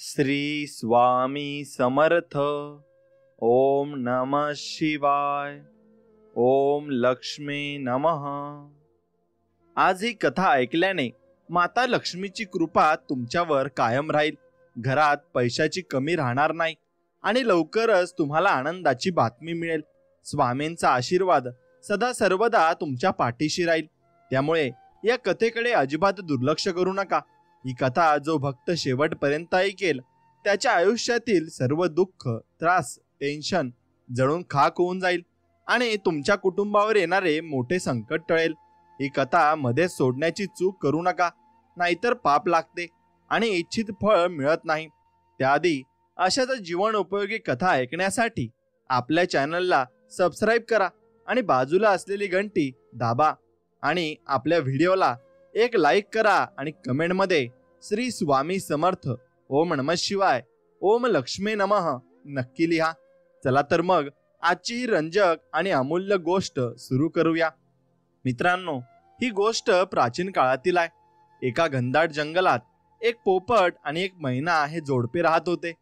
श्री स्वामी समर्थ। ओम नमः शिवाय। ओम लक्ष्मी नमः। आज ही कथा ऐकल्याने माता लक्ष्मीची कृपा तुमच्यावर कायम राहील। घरात पैशाची कमी राहणार नाही आणि लवकरच तुम्हाला आनंदाची बातमी मिळेल। स्वामींचा आशीर्वाद सदा सर्वदा तुमच्या पाठीशी राहील। त्यामुळे या कथेकडे अजिबात दुर्लक्ष करू नका। ही कथा जो भक्त शेवटपर्यंत ऐकेल त्याच्या आयुष्यातील सर्व दुःख, त्रास, टेन्शन जळून खाक होऊन जाईल आणि तुमच्या कुटुंबावर येणारे मोठे संकट टळेल। ही कथा मध्येच सोडण्याची चूक करू नका, नाहीतर पाप लागते आणि इच्छित फळ मिळत नाही। त्याआधी अशाच जीवन उपयोगी कथा ऐकण्यासाठी आपल्या चॅनलला सबस्क्राईब करा आणि बाजूला असलेली घंटी दाबा आणि आपल्या व्हिडिओला एक लाईक करा आणि कमेंटमध्ये श्री स्वामी समर्थ, ओम नमः शिवाय, ओम लक्ष्मी नमः नक्की लिहा। चला तर मग आजची ही रंजक आणि अमूल्य गोष्ट सुरू करूया। मित्रांनो, ही गोष्ट प्राचीन काळातील आहे। एका घनदाट जंगलात एक पोपट आणि एक मैना हे जोडपे राहत होते।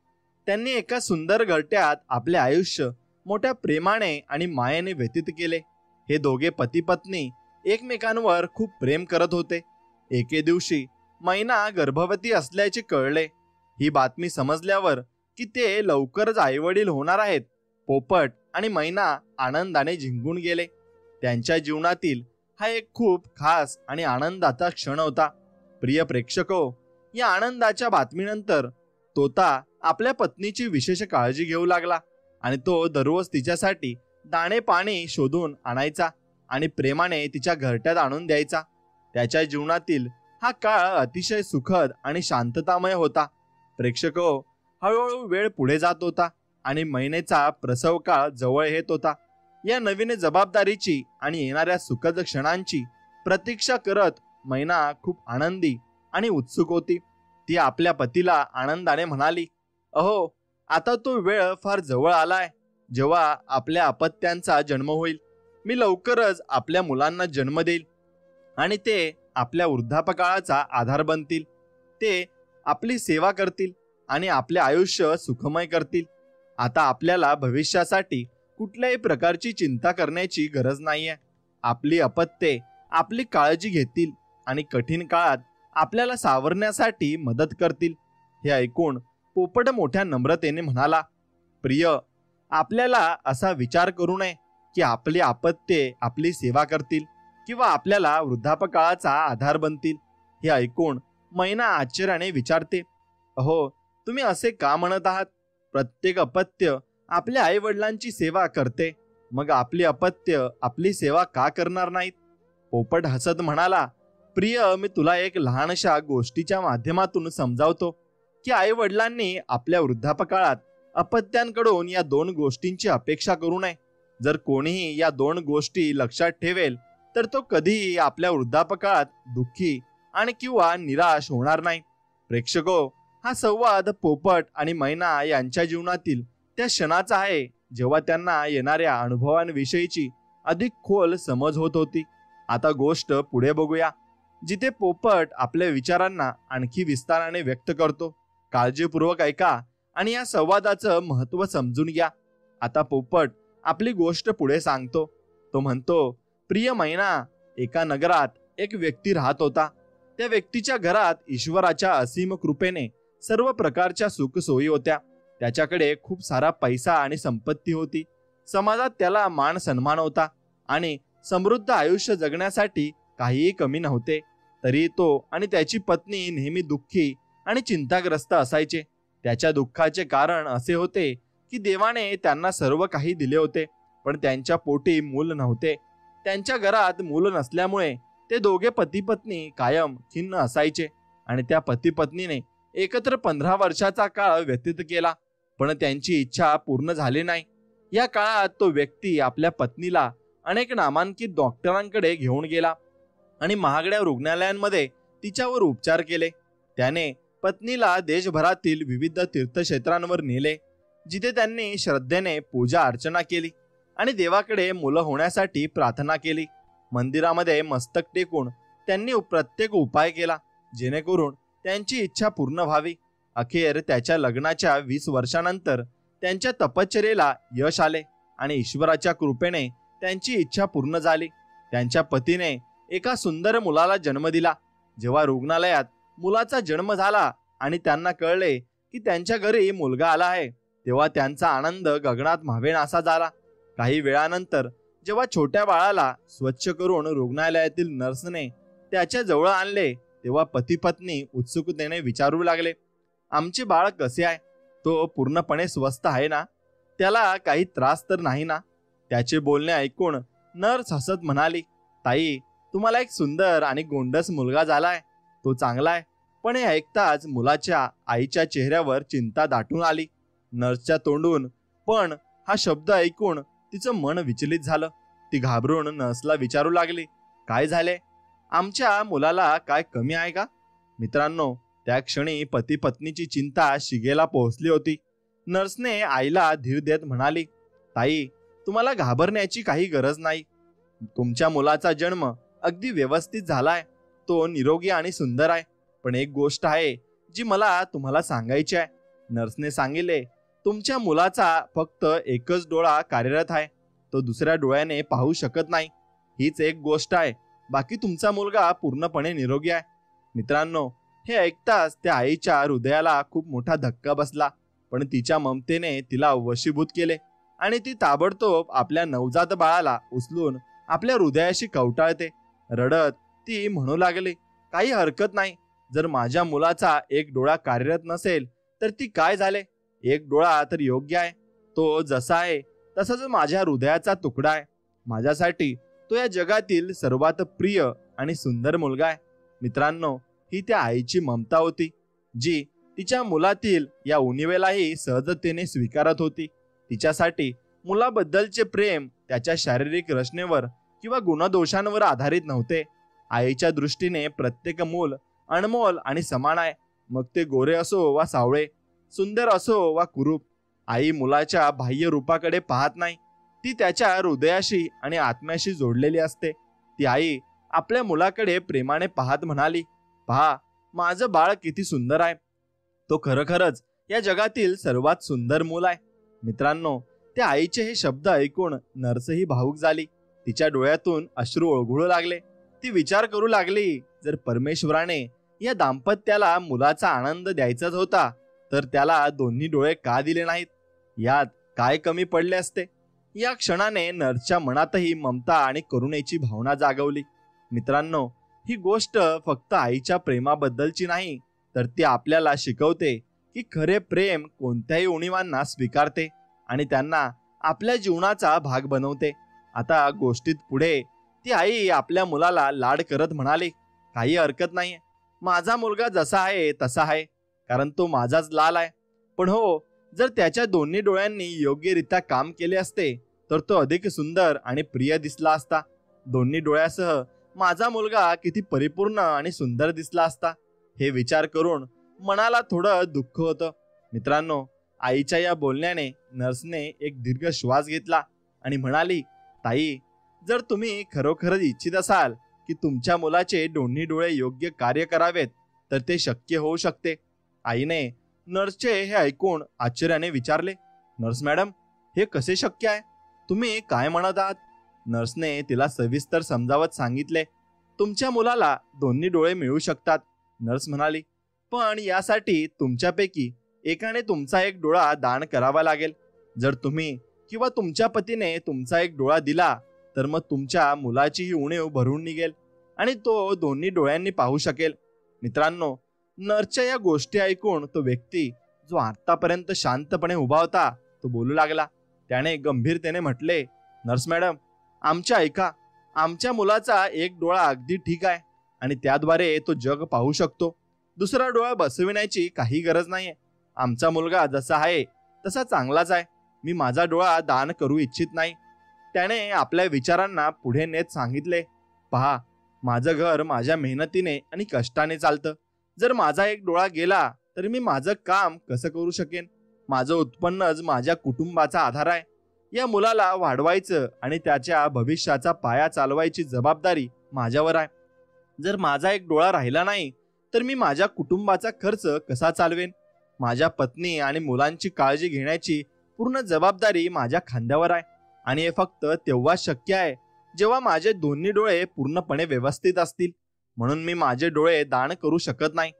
त्यांनी एका सुंदर घरट्यात आपले आयुष्य मोठ्या प्रेमाने आणि मायेने व्यतीत केले। हे दोघे पती पत्नी एकमेकांवर खूप प्रेम करत होते। एके दिवशी मैना गर्भवती असल्याचे कळले। ही बातमी समजल्यावर की ते लवकरच आईवडील होणार आहेत, पोपट आणि मैना आनंदाने जिंकून गेले। त्यांच्या जीवनातील हा एक खूप खास आणि आनंदाचा क्षण होता। प्रिय प्रेक्षको, या आनंदाच्या बातमीनंतर तोता आपल्या पत्नीची विशेष काळजी घेऊ लागला आणि तो दररोज तिच्यासाठी दाणे पाणी शोधून आणायचा आणि प्रेमाने तिच्या घरट्यात आणून द्यायचा। त्याच्या जीवनातील हा काळ अतिशय सुखद आणि शांततामय होता। प्रेक्षको, हळूहळू वेळ पुढे जात होता आणि मैनेचा प्रसव काळ जवळ येत होता। या नवीन जबाबदारीची आणि येणाऱ्या सुखद क्षणांची प्रतीक्षा करत मैना खूप आनंदी आणि उत्सुक होती। ती आपल्या पतीला आनंदाने म्हणाली, अहो, आता तो वेळ फार जवळ आलाय जेव्हा आपल्या अपत्यांचा जन्म होईल। मी लवकरच आपल्या मुलांना जन्म देईल आणि ते आपल्या वृद्धापकाळाचा आधार बनतील। ते आपली सेवा करतील आणि आपले आयुष्य सुखमय करतील। आता आपल्याला भविष्यासाठी कुठल्याही प्रकारची चिंता करण्याची गरज नाहीये। आपली अपत्ये आपली काळजी घेतील आणि कठीण काळात आपल्याला सावरण्यासाठी मदत करतील। हे ऐकून पोपट मोठ्या नम्रतेने म्हणाला, प्रिय, आपल्याला असा विचार करू नये की आपली अपत्ये आपली सेवा करतील किंवा आपल्याला वृद्धापकाळाचा आधार बनतील। हे ऐकून मैना आश्चर्याने विचारते, अहो, तुम्ही असे का म्हणत आहात? प्रत्येक अपत्य आपल्या आई वडिलांची सेवा करते, मग आपली अपत्य आपली सेवा का करणार नाहीत? पोपट हसत म्हणाला, प्रिय, मी तुला एक लहानशा गोष्टीच्या माध्यमातून समजावतो की आई वडिलांनी आपल्या वृद्धापकाळात अपत्यांकडून या दोन गोष्टींची अपेक्षा करू नये। जर कोणीही या दोन गोष्टी लक्षात ठेवेल तर तो कधीही आपल्या वृद्धापकाळात दुःखी आणि किंवा निराश होणार नाही। प्रेक्षको, हा संवाद पोपट आणि मैना यांच्या जीवनातील त्या क्षणाचा आहे जेव्हा त्यांना येणाऱ्या अनुभवांविषयीची अधिक खोल समज होत होती। आता गोष्ट पुढे बघूया, जिथे पोपट आपल्या विचारांना आणखी विस्ताराने व्यक्त करतो। काळजीपूर्वक ऐका आणि या संवादाचं महत्त्व समजून घ्या। आता पोपट आपली गोष्ट पुढे सांगतो। तो म्हणतो, प्रिय मैना, एका नगरात एक व्यक्ती राहत होता। त्या व्यक्तीच्या घरात ईश्वराच्या असीम कृपेने सर्व प्रकारच्या सुख सोयी होत्या। त्याच्याकडे खूप सारा पैसा आणि संपत्ती होती। समाजात त्याला मान सन्मान होता आणि समृद्ध आयुष्य जगण्यासाठी काहीही कमी नव्हते। तरी तो आणि त्याची पत्नी नेहमी दुःखी आणि चिंताग्रस्त असायचे। त्याच्या दुःखाचे कारण असे होते की देवाने त्यांना सर्व काही दिले होते, पण त्यांच्या पोटी मूल नव्हते। त्यांच्या घरात मूल नसल्यामुळे ते दोघे पती पत्नी कायम खिन्न असायचे आणि त्या पती पत्नीने एकत्र 15 वर्षाचा काळ व्यतीत केला, पण त्यांची इच्छा पूर्ण झाली नाही। या काळात तो व्यक्ती आपल्या पत्नीला अनेक नामांकित डॉक्टरांकडे घेऊन गेला आणि महागड्या रुग्णालयांमध्ये तिच्यावर उपचार केले। त्याने पत्नीला देशभरातील विविध तीर्थक्षेत्रांवर नेले, जिथे त्यांनी श्रद्धेने पूजा अर्चना केली आणि देवाकडे मुलं होण्यासाठी प्रार्थना केली। मंदिरामध्ये मस्तक टेकून त्यांनी प्रत्येक उपाय केला जेणेकरून त्यांची इच्छा पूर्ण व्हावी। अखेर त्याच्या लग्नाच्या 20 वर्षानंतर त्यांच्या तपश्चर्येला यश आले आणि ईश्वराच्या कृपेने त्यांची इच्छा पूर्ण झाली. त्यांच्या पतीने एका सुंदर मुलाला जन्म दिला. जेव्हा रुग्णालयात मुलाचा जन्म झाला आणि त्यांना कळले की त्यांच्या घरी मुलगा आला आहे, तेव्हा त्यांचा आनंद गगनात मावेनासा झाला. काही वेळानंतर जेव्हा छोट्या बाळाला स्वच्छ करून रुग्णालयातील नर्सने त्याच्या जवळ आणले, तेव्हा पती पत्नी उत्सुकतेने विचारू लागले, आमचे बाळ कसे आहे? तो पूर्णपणे स्वस्थ आहे ना? त्याला काही त्रास तर नाही ना? त्याचे बोलणे ऐकून नर्स हसत म्हणाली, ताई, तुम्हाला एक सुंदर आणि गोंडस मुलगा झालाय. तो चांगला आहे. पण हे ऐकताच मुलाच्या आईच्या चेहऱ्यावर चिंता दाटून आली. नर्सच्या तोंडून पण हा शब्द ऐकून तिचं मन विचलित झालं. ती घाबरून नर्सला विचारू लागली, काय झाले? आमच्या मुलाला काय कमी आहे का? मित्रांनो, त्या क्षणी पती पत्नीची चिंता शिगेला पोहोचली होती. नर्सने आईला धीर देत म्हणाली, ताई, तुम्हाला घाबरण्याची काही गरज नाही. तुमच्या मुलाचा जन्म अगदी व्यवस्थित झालाय. तो निरोगी आणि सुंदर आहे. पण एक गोष्ट आहे जी मला तुम्हाला सांगायची आहे. नर्सने सांगितले, तुमच्या मुलाचा फक्त एकच डोळा कार्यरत आहे. तो दुसऱ्या डोळ्याने पाहू शकत नाही. हीच एक गोष्ट आहे. बाकी तुमचा मुलगा पूर्णपणे निरोगी आहे. मित्रांनो, हे ऐकताच त्या आईच्या हृदयाला खूप मोठा धक्का बसला. पण तिच्या ममतेने तिला वशीभूत केले आणि ती ताबडतोब आपल्या नवजात बाळाला उचलून आपल्या हृदयाशी कवटाळते. रडत ती म्हणू लागली, काही हरकत नाही. जर माझ्या मुलाचा एक डोळा कार्यरत नसेल तर ती काय झाले? एक डोळा तर योग्य आहे. तो जसा आहे तसाच माझ्या हृदयाचा तुकडा आहे. माझ्यासाठी तो या जगातील सर्वात प्रिय आणि सुंदर मुलगा आहे. मित्रांनो, ही त्या आईची ममता होती, जी तिच्या मुलातील या उणिवेलाही सहजतेने स्वीकारत होती. तिच्यासाठी मुलाबद्दलचे प्रेम त्याच्या शारीरिक रचनेवर किंवा गुणदोषांवर आधारित नव्हते. आईच्या दृष्टीने प्रत्येक मूल अनमोल आणि समान आहे. मग ते गोरे असो वा सावळे, सुंदर असो वा कुरूप. आई मुलाच्या बाह्य रूपाकडे पाहत नाही. ती त्याच्या हृदयाशी आणि आत्म्याशी जोडलेली असते. ती आई आपल्या मुलाकडे प्रेमाने पाहत म्हणाली, पहा, माझं बाळ किती सुंदर आहे. तो खरोखरच या जगातील सर्वात सुंदर मूल आहे. मित्रांनो, त्या आईचे हे शब्द ऐकून नर्सही भावुक झाली. तिच्या डोळ्यातून अश्रू ओघळू लागले. ती विचार करू लागली, जर परमेश्वराने या दाम्पत्याला मुलाचा आनंद द्यायचाच होता तर त्याला दोन्ही डोळे का दिले नाहीत? यात काय कमी पडले असते? या क्षणाने नर्सच्या मनातही ममता आणि करुणेची भावना जागवली. मित्रांनो, ही गोष्ट फक्त आईच्या प्रेमाबद्दलची नाही, तर ती आपल्याला शिकवते की खरे प्रेम कोणत्याही उणिवांना स्वीकारते आणि त्यांना आपल्या जीवनाचा भाग बनवते. आता गोष्टीत पुढे ती आई आपल्या मुलाला लाड करत म्हणाली, काही हरकत नाही. माझा मुलगा जसा आहे तसा आहे, कारण तो माझाच लाल आहे. पण हो, जर त्याच्या दोन्ही डोळ्यांनी योग्यरित्या काम केले असते तर तो अधिक सुंदर आणि प्रिय दिसला असता. दोन्ही डोळ्यासह माझा मुलगा किती परिपूर्ण आणि सुंदर दिसला असता. हे विचार करून मनाला थोडं दुःख होतं. मित्रांनो, आईच्या या बोलण्याने नर्सने एक दीर्घ श्वास घेतला आणि म्हणाली, ताई, जर तुम्ही खरोखरच इच्छित असाल की तुमच्या मुलाचे दोन्ही डोळे योग्य कार्य करावेत तर ते शक्य होऊ शकते. आईने नर्सचे हे ऐकून आश्चर्याने विचारले, नर्स मॅडम, हे कसे शक्य आहे? तुम्ही काय म्हणत आहात? नर्सने तिला सविस्तर समजावत सांगितले, तुमच्या मुलाला दोन्ही डोळे मिळू शकतात. नर्स म्हणाली, पण यासाठी तुमच्यापैकी एकाने तुमचा एक डोळा दान करावा लागेल. जर तुम्ही किंवा तुमच्या पतीने तुमचा एक डोळा दिला तर मग तुमच्या मुलाची ही उणीव भरून निघेल आणि तो दोन्ही डोळ्यांनी पाहू शकेल. मित्रांनो, नर्सच्या या गोष्टी ऐकून तो व्यक्ती जो आतापर्यंत शांतपणे उभा होता तो बोलू लागला. त्याने गंभीरतेने म्हटले, नर्स मॅडम, आमच्या ऐका. आमच्या मुलाचा एक डोळा अगदी ठीक आहे आणि त्याद्वारे तो जग पाहू शकतो. दुसरा डोळा बसविण्याची काही गरज नाहीये. आमचा मुलगा जसा आहे तसा चांगलाच आहे. मी माझा डोळा दान करू इच्छित नाही. त्याने आपल्या विचारांना पुढे नेत सांगितले, पहा, माझं घर माझ्या मेहनतीने आणि कष्टाने चालतं. जर माझा एक डोळा गेला तर मी माझं काम कसं करू शकेन? माझं उत्पन्नच माझ्या कुटुंबाचा आधार आहे. या मुलाला वाढवायचं आणि त्याच्या भविष्याचा पाया चालवायची जबाबदारी माझ्यावर आहे. जर माझा एक डोळा राहिला नाही तर मी माझ्या कुटुंबाचा खर्च कसा चालवेन? माझ्या पत्नी आणि मुलांची काळजी घेण्याची पूर्ण जबाबदारी माझ्या खांद्यावर आहे आणि हे फक्त तेव्हाच शक्य आहे जेव्हा माझे दोन्ही डोळे पूर्णपणे व्यवस्थित असतील. म्हणून मी माझे डोळे दान करू शकत नाही.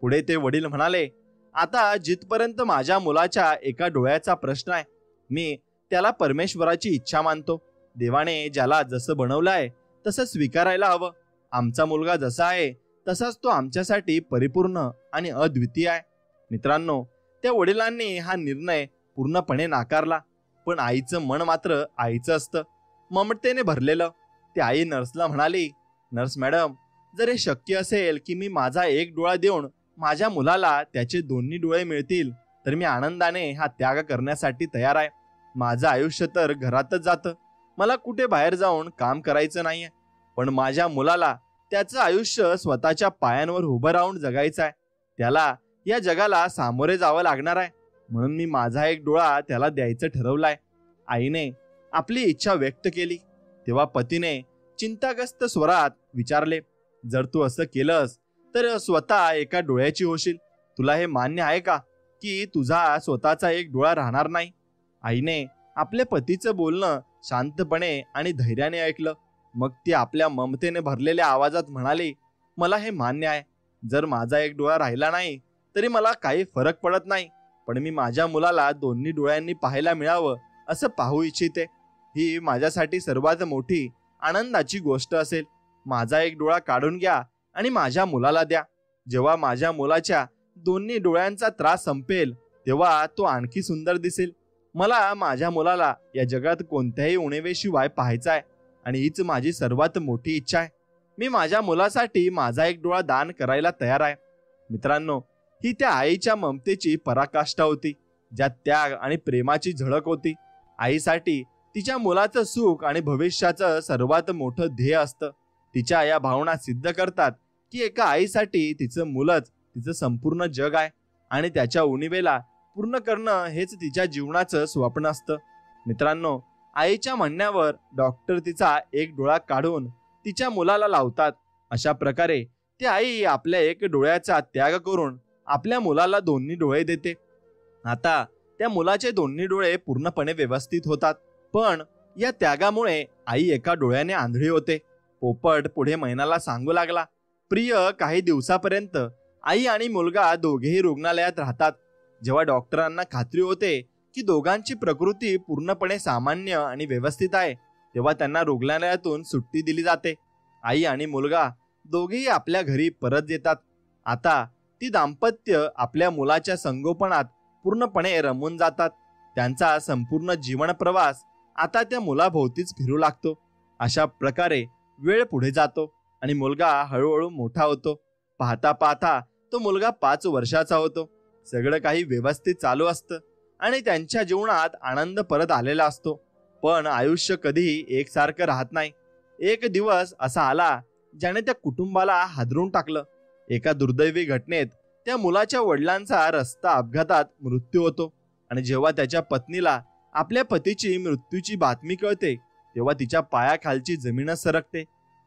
पुढे ते वडील म्हणाले, आता जिथपर्यंत माझ्या मुलाच्या एका डोळ्याचा प्रश्न आहे, मी त्याला परमेश्वराची इच्छा मानतो. देवाने ज्याला जसं बनवलं आहे तसं स्वीकारायला हवं. आमचा मुलगा जसा आहे तसाच तो आमच्यासाठी परिपूर्ण आणि अद्वितीय आहे. मित्रांनो, त्या वडिलांनी हा निर्णय पूर्णपणे नाकारला. पण आईचं मन मात्र आईचं असतं, ममतेने भरलेलं. ती आई नर्सला म्हणाली, नर्स मॅडम, जर हे शक्य असेल की मी माझा एक डोळा देऊन माझ्या मुलाला त्याचे दोन्ही डोळे मिळतील तर मी आनंदाने हा त्याग करण्यासाठी तयार आहे. माझं आयुष्य तर घरातच जातं, मला कुठे बाहेर जाऊन काम करायचं नाहीये. पण माझ्या मुलाला त्याचं आयुष्य स्वतःच्या पायांवर उभं राहून जगायचं आहे. त्याला या जगाला सामोरे जावं लागणार आहे. म्हणून मी माझा एक डोळा त्याला द्यायचं ठरवलंय. आईने आपली इच्छा व्यक्त केली. तेव्हा पतीने चिंताग्रस्त स्वरात विचारले, जर तू असं केलंस तर स्वतः एका डोळ्याची होशील. तुला हे मान्य आहे का की तुझा स्वतःचा एक डोळा राहणार नाही? आईने आपल्या पतीचं बोलणं शांतपणे आणि धैर्याने ऐकलं. मग ती आपल्या ममतेने भरलेल्या आवाजात म्हणाली, मला हे मान्य आहे. जर माझा एक डोळा राहिला नाही तरी मला काही फरक पडत नाही, पण मी माझ्या मुलाला दोन्ही डोळ्यांनी पाहायला मिळावं असं पाहू इच्छिते. ही माझ्यासाठी सर्वात मोठी आनंदाची गोष्ट असेल. माझा एक डोळा काढून घ्या आणि माझ्या मुलाला द्या. जेव्हा माझ्या मुलाच्या दोन्ही डोळ्यांचा त्रास संपेल तेव्हा तो आणखी सुंदर दिसेल. मला माझ्या मुलाला या जगात कोणत्याही उणिवेशिवाय पाहायचा आहे आणि हीच माझी सर्वात मोठी इच्छा आहे. मी माझ्या मुलासाठी माझा एक डोळा दान करायला तयार आहे. मित्रांनो, ही त्या आईच्या ममतेची पराकाष्ठा होती, ज्यात त्याग आणि प्रेमाची झळक होती. आईसाठी तिच्या मुलाचं सुख आणि भविष्याचं सर्वात मोठं ध्येय असतं. तिच्या या भावना सिद्ध करतात की एका आईसाठी तिचं मुलंच तिचं संपूर्ण जग आहे आणि त्याच्या उणिवेला पूर्ण करणं हेच तिच्या जीवनाचं स्वप्न असतं. मित्रांनो, आईच्या म्हणण्यावर डॉक्टर तिचा एक डोळा काढून तिच्या मुलाला लावतात. अशा प्रकारे ती आई आपल्या एक डोळ्याचा त्याग करून आपल्या मुलाला दोन्ही डोळे देते. आता त्या मुलाचे दोन्ही डोळे पूर्णपणे व्यवस्थित होतात. पण या त्यागामुळे आई एका डोळ्याने आंधळी होते. पोपट पुढे मैनाला सांगू लागला, प्रिय, काही दिवसापर्यंत आई आणि मुलगा दोघेही रुग्णालयात राहतात. जेव्हा डॉक्टरांना खात्री होते की दोघांची प्रकृती पूर्णपणे सामान्य आणि व्यवस्थित आहे तेव्हा त्यांना रुग्णालयातून सुट्टी दिली जाते. आई आणि मुलगा दोघेही आपल्या घरी परत येतात. आता ती दाम्पत्य आपल्या मुलाच्या संगोपनात पूर्णपणे रमून जातात. त्यांचा संपूर्ण जीवन प्रवास आता त्या मुलाभोवतीच फिरू लागतो. अशा प्रकारे वेळ पुढे जातो आणि मुलगा हळूहळू मोठा होतो. पाहता पाहता तो मुलगा 5 वर्षाचा होतो. सगळं काही व्यवस्थित चालू असतं आणि त्यांच्या जीवनात आनंद परत आलेला असतो. पण आयुष्य कधीही एकसारखं राहत नाही. एक दिवस असा आला ज्याने त्या कुटुंबाला हादरून टाकलं. एका दुर्दैवी घटनेत त्या मुलाच्या वडिलांचा रस्ता अपघातात मृत्यू होतो आणि जेव्हा त्याच्या पत्नीला आपल्या पतीची मृत्यूची बातमी कळते तेव्हा तिच्या पायाखालची जमीनच सरकते.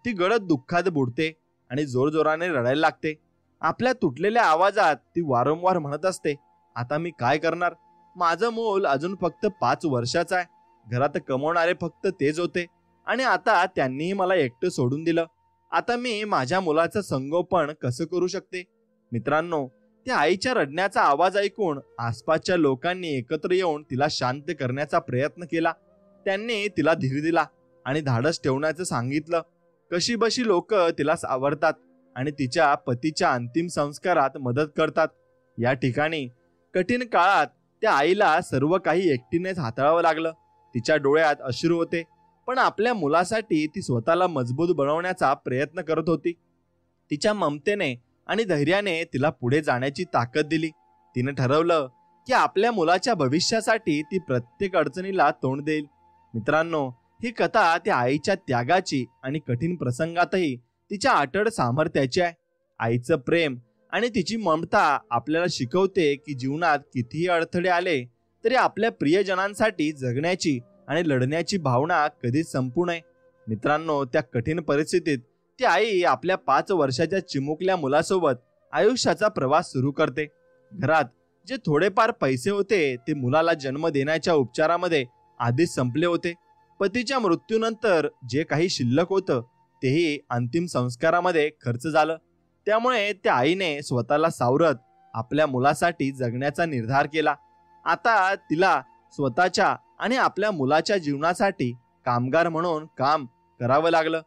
ती गडद दुःखात बुडते आणि जोरजोराने रडायला लागते. आपल्या तुटलेल्या आवाजात ती वारंवार म्हणत असते, आता मी काय करणार? माझं मूल अजून फक्त 5 वर्षाचं आहे. घरात कमवणारे फक्त तेच होते आणि आता त्यांनीही मला एकटं सोडून दिलं. आता मी माझ्या मुलाचं संगोपन कसं करू शकते? मित्रांनो, त्या आईच्या रडण्याचा आवाज ऐकून आसपासच्या लोकांनी एकत्र येऊन तिला शांत करण्याचा प्रयत्न केला. त्यांनी तिला धीर दिला आणि धाडस ठेवण्याचं सांगितलं. कशीबशी लोक तिला सावरतात आणि तिच्या पतीच्या अंतिम संस्कारात मदत करतात. या ठिकाणी कठीण काळात त्या आईला सर्व काही एकटीनेच हाताळावं लागलं. तिच्या डोळ्यात अश्रू होते, पण आपल्या मुलासाठी ती स्वतःला मजबूत बनवण्याचा प्रयत्न करत होती. तिच्या ममतेने आणि धैर्याने तिला पुढे जाण्याची ताकद दिली. तिने ठरवलं की आपल्या मुलाच्या भविष्यासाठी ती प्रत्येक अडचणीला तोंड देईल. मित्रांनो, ही कथा त्या आईच्या त्यागाची आणि कठीण प्रसंगातही तिच्या अटळ सामर्थ्याची आहे. आईचं प्रेम आणि तिची ममता आपल्याला शिकवते की जीवनात कितीही अडथळे आले तरी आपल्या प्रियजनांसाठी जगण्याची आणि लढण्याची भावना कधीच संपू नये. मित्रांनो, त्या कठीण परिस्थितीत ती आई आपल्या 5 वर्षाच्या चिमुकल्या मुलासोबत आयुष्याचा प्रवास सुरू करते. घरात जे थोडेफार पैसे होते ते मुलाला जन्म देण्याच्या उपचारामध्ये आधीच संपले होते. पतीच्या मृत्यूनंतर जे काही शिल्लक होतं तेही अंतिम संस्कारामध्ये खर्च झालं. त्यामुळे त्या आईने स्वतःला सावरत आपल्या मुलासाठी जगण्याचा निर्धार केला. आता तिला स्वतःच्या आणि आपल्या मुलाच्या जीवनासाठी कामगार म्हणून काम करावं लागलं.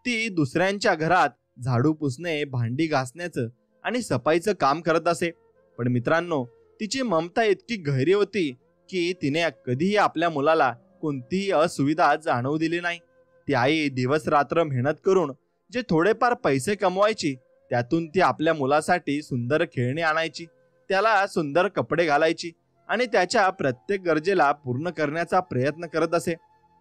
ती दुसऱ्यांच्या घरात झाडू पुसणे, भांडी घासण्याचं आणि सफाईचं काम करत असे. पण मित्रांनो, तिची ममता इतकी गहिरी होती की तिने कधीही आपल्या मुलाला कोणतीही असुविधा जाणवू दिली नाही. ती आई दिवस रात्र मेहनत करून जे थोडेफार पैसे कमवायची त्यातून ती आपल्या मुलासाठी सुंदर खेळणी आणायची, त्याला सुंदर कपडे घालायची आणि त्याच्या प्रत्येक गरजेला पूर्ण करण्याचा प्रयत्न करत असे.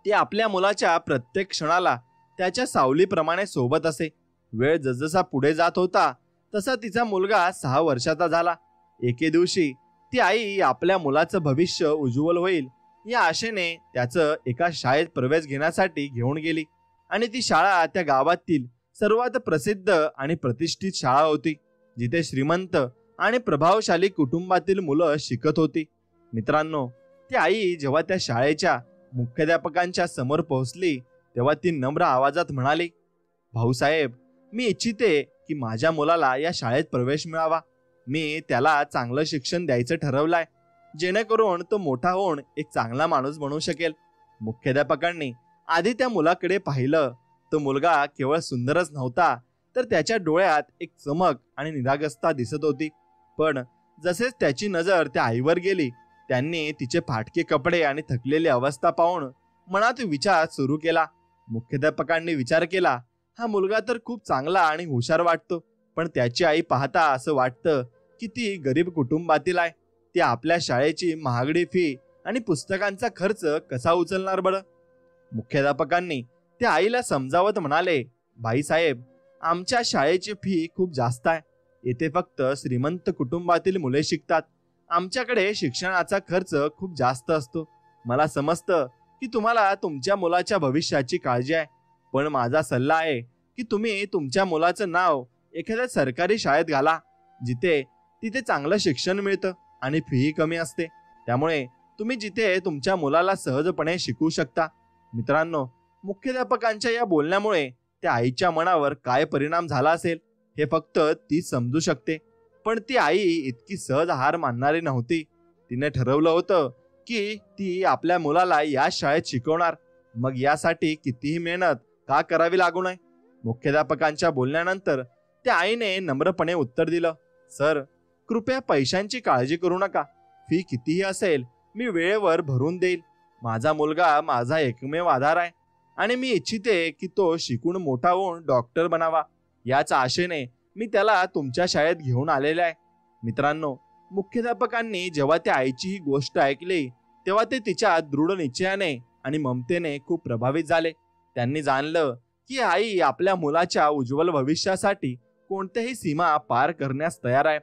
ती आपल्या मुलाच्या प्रत्येक क्षणाला त्याच्या सावलीप्रमाणे सोबत असे. वेळ जसजसा पुढे जात होता तसा तिचा मुलगा 6 वर्षाचा झाला. एके दिवशी ती आई आपल्या मुलाचं भविष्य उज्ज्वल होईल या आशेने त्याचं एका शाळेत प्रवेश घेण्यासाठी घेऊन गेली. आणि ती शाळा त्या गावातील सर्वात प्रसिद्ध आणि प्रतिष्ठित शाळा होती, जिथे श्रीमंत आणि प्रभावशाली कुटुंबातील मुलं शिकत होती. मित्रांनो, ती आई जेव्हा त्या शाळेच्या मुख्याध्यापकांच्या समोर पोहोचली तेव्हा ती नम्र आवाजात म्हणाली, भाऊसाहेब, मी इच्छिते की माझ्या मुलाला या शाळेत प्रवेश मिळावा. मी त्याला चांगलं शिक्षण द्यायचं ठरवलंय, जेणेकरून तो मोठा होऊन एक चांगला माणूस बनू शकेल. मुख्याध्यापकांनी आधी त्या मुलाकडे पाहिलं. तो मुलगा केवळ सुंदरच नव्हता, तर त्याच्या डोळ्यात एक चमक आणि निरागसता दिसत होती. पण जसेच त्याची नजर त्या आईवर गेली, त्यांनी तिचे फाटके कपडे आणि थकलेली अवस्था पाहून मनात विचार सुरू केला. मुख्याध्यापकांनी विचार केला, हा मुलगा तर खूप चांगला आणि हुशार वाटतो, पण त्याची आई पाहता असं वाटतं की ती गरीब कुटुंबातील आहे. ती आपल्या शाळेची महागडी फी आणि पुस्तकांचा खर्च कसा उचलणार बरं? मुख्याध्यापकांनी त्या आईला समजावत म्हणाले, बाईसाहेब, आमच्या शाळेची फी खूप जास्त आहे. येथे फक्त श्रीमंत कुटुंबातील मुले शिकतात. आमच्याकडे शिक्षणाचा खर्च खूप जास्त असतो. मला समजतं की तुम्हाला तुमच्या मुलाच्या भविष्याची काळजी आहे, पण माझा सल्ला आहे की तुम्ही तुमच्या मुलाचं नाव एखाद्या सरकारी शाळेत घाला, तिथे चांगलं शिक्षण मिळतं आणि फी कमी असते. त्यामुळे तुम्ही जिथे तुमच्या मुलाला सहजपणे शिकवू शकता. मित्रांनो, मुख्याध्यापकांच्या या बोलण्यामुळे त्या आईच्या मनावर काय परिणाम झाला असेल हे फक्त ती समजू शकते. पण ती आई इतकी सहज हार मानणारी नव्हती. तिने ठरवलं होतं की ती आपल्या मुलाला या शाळेत शिकवणार, मग यासाठी कितीही मेहनत का करावी लागू नये. मुख्याध्यापकांच्या बोलण्यानंतर त्या आईने नम्रपणे उत्तर दिलं, सर, कृपया पैशांची काळजी करू नका. फी कितीही असेल मी वेळेवर भरून देईल. माझा मुलगा माझा एकमेव आधार आहे आणि मी इच्छिते की तो शिकून मोठा होऊन डॉक्टर बनावा. याच आशेने मी त्याला तुमच्या शाळेत घेऊन आलेले आहे. मित्रांनो, मुख्याध्यापकांनी जेव्हा त्या आईची ही गोष्ट ऐकली तेव्हा ते तिच्या दृढ निश्चयाने आणि ममतेने खूप प्रभावित झाले. त्यांनी जाणलं की आई आपल्या मुलाच्या उज्ज्वल भविष्यासाठी कोणत्याही सीमा पार करण्यास तयार आहे.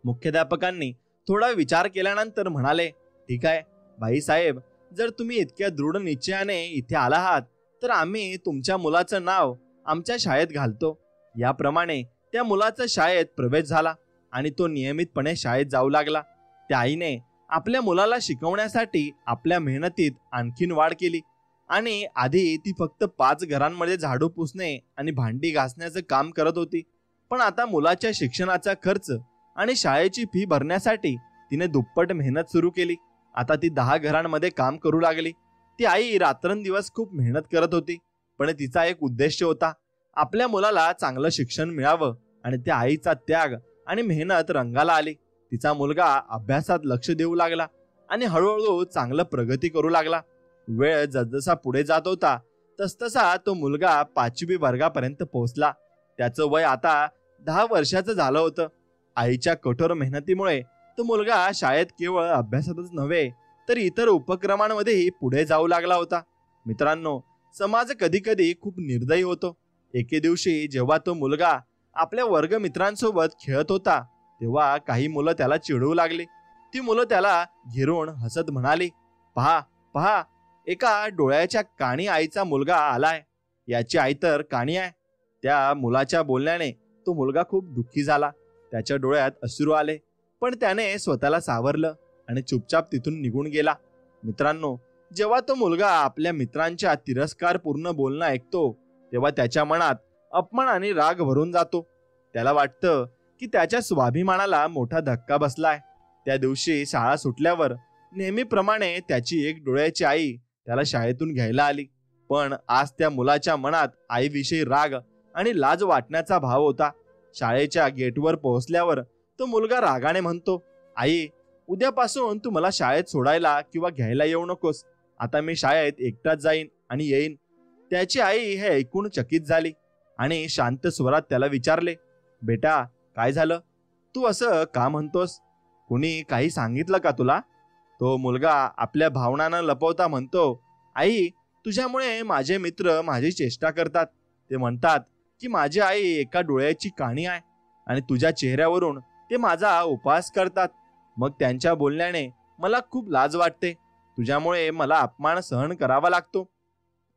मुख्याध्यापकांनी थोडा विचार केल्यानंतर म्हणाले, ठीक आहे बाईसाहेब, जर तुम्ही इतक्या दृढ निश्चयाने इथे आला आहात तर आम्ही तुमच्या मुलाचं नाव आमच्या शाळेत घालतो. याप्रमाणे त्या मुलाचा शाळेत प्रवेश झाला आणि तो नियमितपणे शाळेत जाऊ लागला. त्या आईने आपल्या मुलाला शिकवण्यासाठी आपल्या मेहनतीत आणखीन वाढ केली आणि आधी ती फक्त 5 घरांमध्ये झाडू पुसणे आणि भांडी घासण्याचं काम करत होती, पण आता मुलाच्या शिक्षणाचा खर्च आणि शाळेची फी भरण्यासाठी तिने दुप्पट मेहनत सुरू केली. आता ती 10 घरांमध्ये काम करू लागली. ती आई रात्रंदिवस खूप मेहनत करत होती, पण तिचा एक उद्देश होता, आपल्या मुलाला चांगलं शिक्षण मिळावं. आणि त्या आईचा त्याग आणि मेहनत रंगाला आली. तिचा मुलगा अभ्यासात लक्ष देऊ लागला आणि हळूहळू चांगलं प्रगती करू लागला. वेळ जसजसा पुढे जात होता तसतसा तो मुलगा 5वी वर्गापर्यंत पोहोचला. त्याचं वय आता 10 वर्षाचं झालं होतं. आईच्या कठोर मेहनतीमुळे तो मुलगा शाळेत केवळ अभ्यासातच नव्हे तर इतर उपक्रमांमध्येही पुढे जाऊ लागला होता. मित्रांनो, समाज कधी कधी खूप निर्दयी होतो. एके दिवशी जेव्हा तो मुलगा आपल्या वर्गमित्रांसोबत खेळत होता तेव्हा काही मुलं त्याला चिडवू लागली. ती मुलं त्याला घेरून हसत म्हणाली, पहा पहा, एका डोळ्याच्या काणी आईचा मुलगा आलाय. याची आई तर काणी आहे. त्या मुलाच्या बोलण्याने तो मुलगा खूप दुःखी झाला. त्याच्या डोळ्यात अश्रू आले. पण त्याने स्वतःला सावरलं आणि चुपचाप तिथून निघून गेला. मित्रांनो, जेव्हा तो मुलगा आपल्या मित्रांच्या तिरस्कारपूर्ण बोलणं ऐकतो तेव्हा त्याच्या मनात अपमान आणि राग भरून जातो. त्याला वाटतं की त्याच्या स्वाभिमानाला मोठा धक्का बसलाय. त्या दिवशी शाळा सुटल्यावर नेहमीप्रमाणे त्याची एक डोळ्याची आई त्याला शाळेतून घ्यायला आली. पण आज त्या मुलाच्या मनात आईविषयी राग आणि लाज वाटण्याचा भाव होता. शाळेच्या गेटवर पोहोचल्यावर तो मुलगा रागाने म्हणतो, आई, उद्यापासून तू मला शाळेत सोडायला किंवा घ्यायला येऊ नकोस. आता मी शाळेत एकटाच जाईन आणि येईन. त्याची आई हे ऐकून चकित झाली आणि शांत स्वरात त्याला विचारले, बेटा, काय झालं? तू असं का म्हणतोस? कुणी काही सांगितलं का तुला? तो मुलगा आपल्या भावना न लपवता म्हणतो, आई, तुझ्यामुळे माझे मित्र माझी चेष्टा करतात. ते म्हणतात की माझी आई एका डोळ्याची काणी आहे आणि तुझ्या चेहऱ्यावरून ते माझा उपहास करतात. मग त्यांच्या बोलण्याने मला खूप लाज वाटते. तुझ्यामुळे मला अपमान सहन करावा लागतो.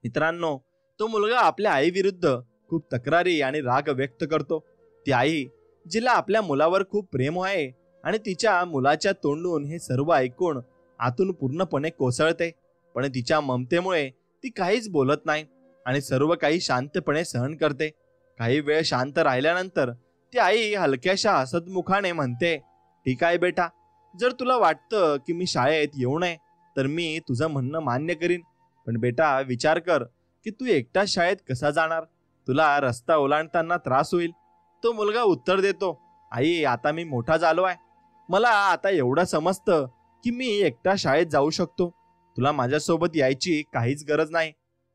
मित्रांनो, तो मुलगा आपल्या आईविरुद्ध खूप तक्रारी आणि राग व्यक्त करतो. ती आई, जिला आपल्या मुलावर खूप प्रेम आहे आणि तिच्या मुलाच्या तोंडून हे सर्व ऐकून आतून पूर्णपणे कोसळते, पण तिच्या ममतेमुळे ती काहीच बोलत नाही आणि सर्व काही शांतपणे सहन करते. काही वेळ शांत राहिल्यानंतर ती आई हलक्याशा हसतमुखाने म्हणते, ठीक आहे बेटा, जर तुला वाटतं की मी शाळेत येऊ नये तर मी तुझं म्हणणं मान्य करीन. पण बेटा, विचार कर की तू एकटा शाळेत कसा जाणार? तुला रस्ता ओलांडताना त्रास होईल. तो मुलगा उत्तर देतो, आई, आता मी मोठा झालो आहे. मला आता एवढं समजतं की मी एकटा शाळेत जाऊ शकतो. तुला माझ्यासोबत यायची काहीच गरज नाही.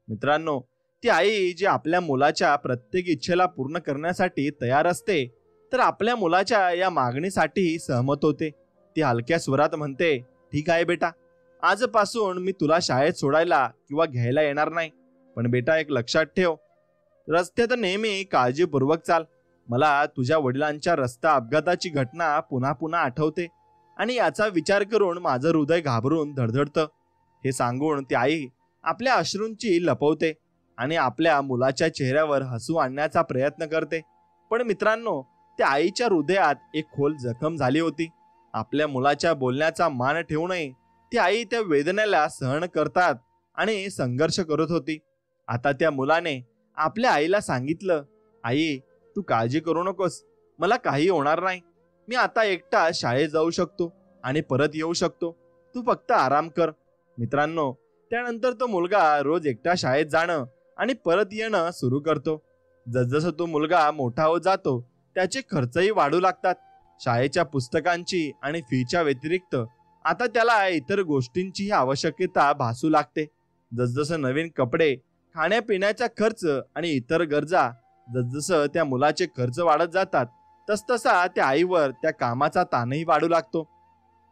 मित्रांनो, ती आई जी आपल्या मुलाच्या प्रत्येक इच्छेला पूर्ण करण्यासाठी तयार असते, तर आपल्या मुलाच्या या मागणीसाठी सहमत होते. ती हलक्या स्वरात म्हणते, ठीक आहे बेटा, आजपासून मी तुला शाळेत सोडायला किंवा घ्यायला येणार नाही. पण बेटा, एक लक्षात ठेव, रस्त्यात नेहमी काळजीपूर्वक चाल. मला तुझ्या वडिलांच्या रस्ता अपघाताची घटना पुन्हा पुन्हा आठवते आणि याचा विचार करून माझं हृदय घाबरून धडधडतं. हे सांगून ती आई आपल्या अश्रूंची लपवते आणि आपल्या मुलाच्या चेहऱ्यावर हसू आणण्याचा प्रयत्न करते. पण मित्रांनो, त्या आईच्या हृदयात एक खोल जखम झाली होती. आपल्या मुलाच्या बोलण्याचा मान ठेवूनही ती आई त्या वेदनेला सहन करतात आणि संघर्ष करत होती. आता त्या मुलाने आपल्या आईला सांगितलं, आई, तू काळजी करू नकोस, मला काही होणार नाही. मी आता एकटा शाळेत जाऊ शकतो आणि परत येऊ शकतो. तू फक्त आराम कर. मित्रांनो, त्यानंतर तो मुलगा रोज एकटा शाळेत जाणं आणि परत येणं सुरू करतो. जसजसं तो मुलगा मोठा होत जातो त्याचे खर्चही वाढू लागतात. शाळेच्या पुस्तकांची आणि फीच्या व्यतिरिक्त आता त्याला इतर गोष्टींचीही आवश्यकता भासू लागते. जसजसं नवीन कपडे, खाण्यापिण्याचा खर्च आणि इतर गरजा, जसजसं त्या मुलाचे खर्च वाढत जातात तसतसा त्या आईवर त्या कामाचा ताणही वाढू लागतो.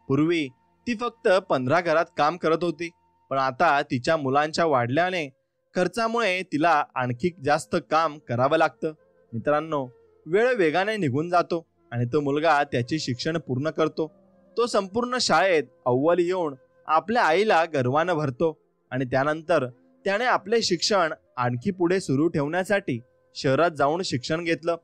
पूर्वी ती फक्त 15 घरात काम करत होती, पण आता तिच्या मुलांच्या वाढल्याने खर्चामुळे तिला आणखी जास्त काम करावं लागतं. मित्रांनो, वेळ वेगाने निघून जातो आणि तो मुलगा त्याचे शिक्षण पूर्ण करतो. तो संपूर्ण शाळेत अव्वल येऊन आपल्या आईला गर्वानं भरतो आणि त्यानंतर त्याने आपले शिक्षण आणखी पुढे सुरू ठेवण्यासाठी शहरात जाऊन शिक्षण घेतलं.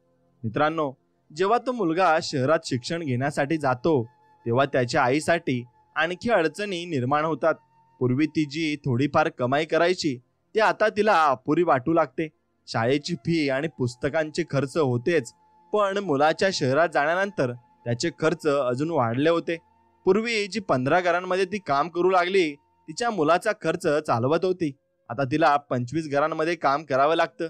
मित्रांनो, जेव्हा तो मुलगा शहरात शिक्षण घेण्यासाठी जातो तेव्हा त्याच्या आईसाठी आणखी अडचणी निर्माण होतात. पूर्वी ती जी थोडीफार कमाई करायची ती आता तिला अपुरी वाटू लागते. शाळेची फी आणि पुस्तकांचे खर्च होतेच, पण मुलाच्या शहरात जाण्यानंतर त्याचे खर्च अजून वाढले होते. पूर्वी जी 15 घरांमध्ये ती काम करू लागली तिच्या मुलाचा खर्च चालवत होती, आता तिला 25 घरांमध्ये काम करावं लागतं.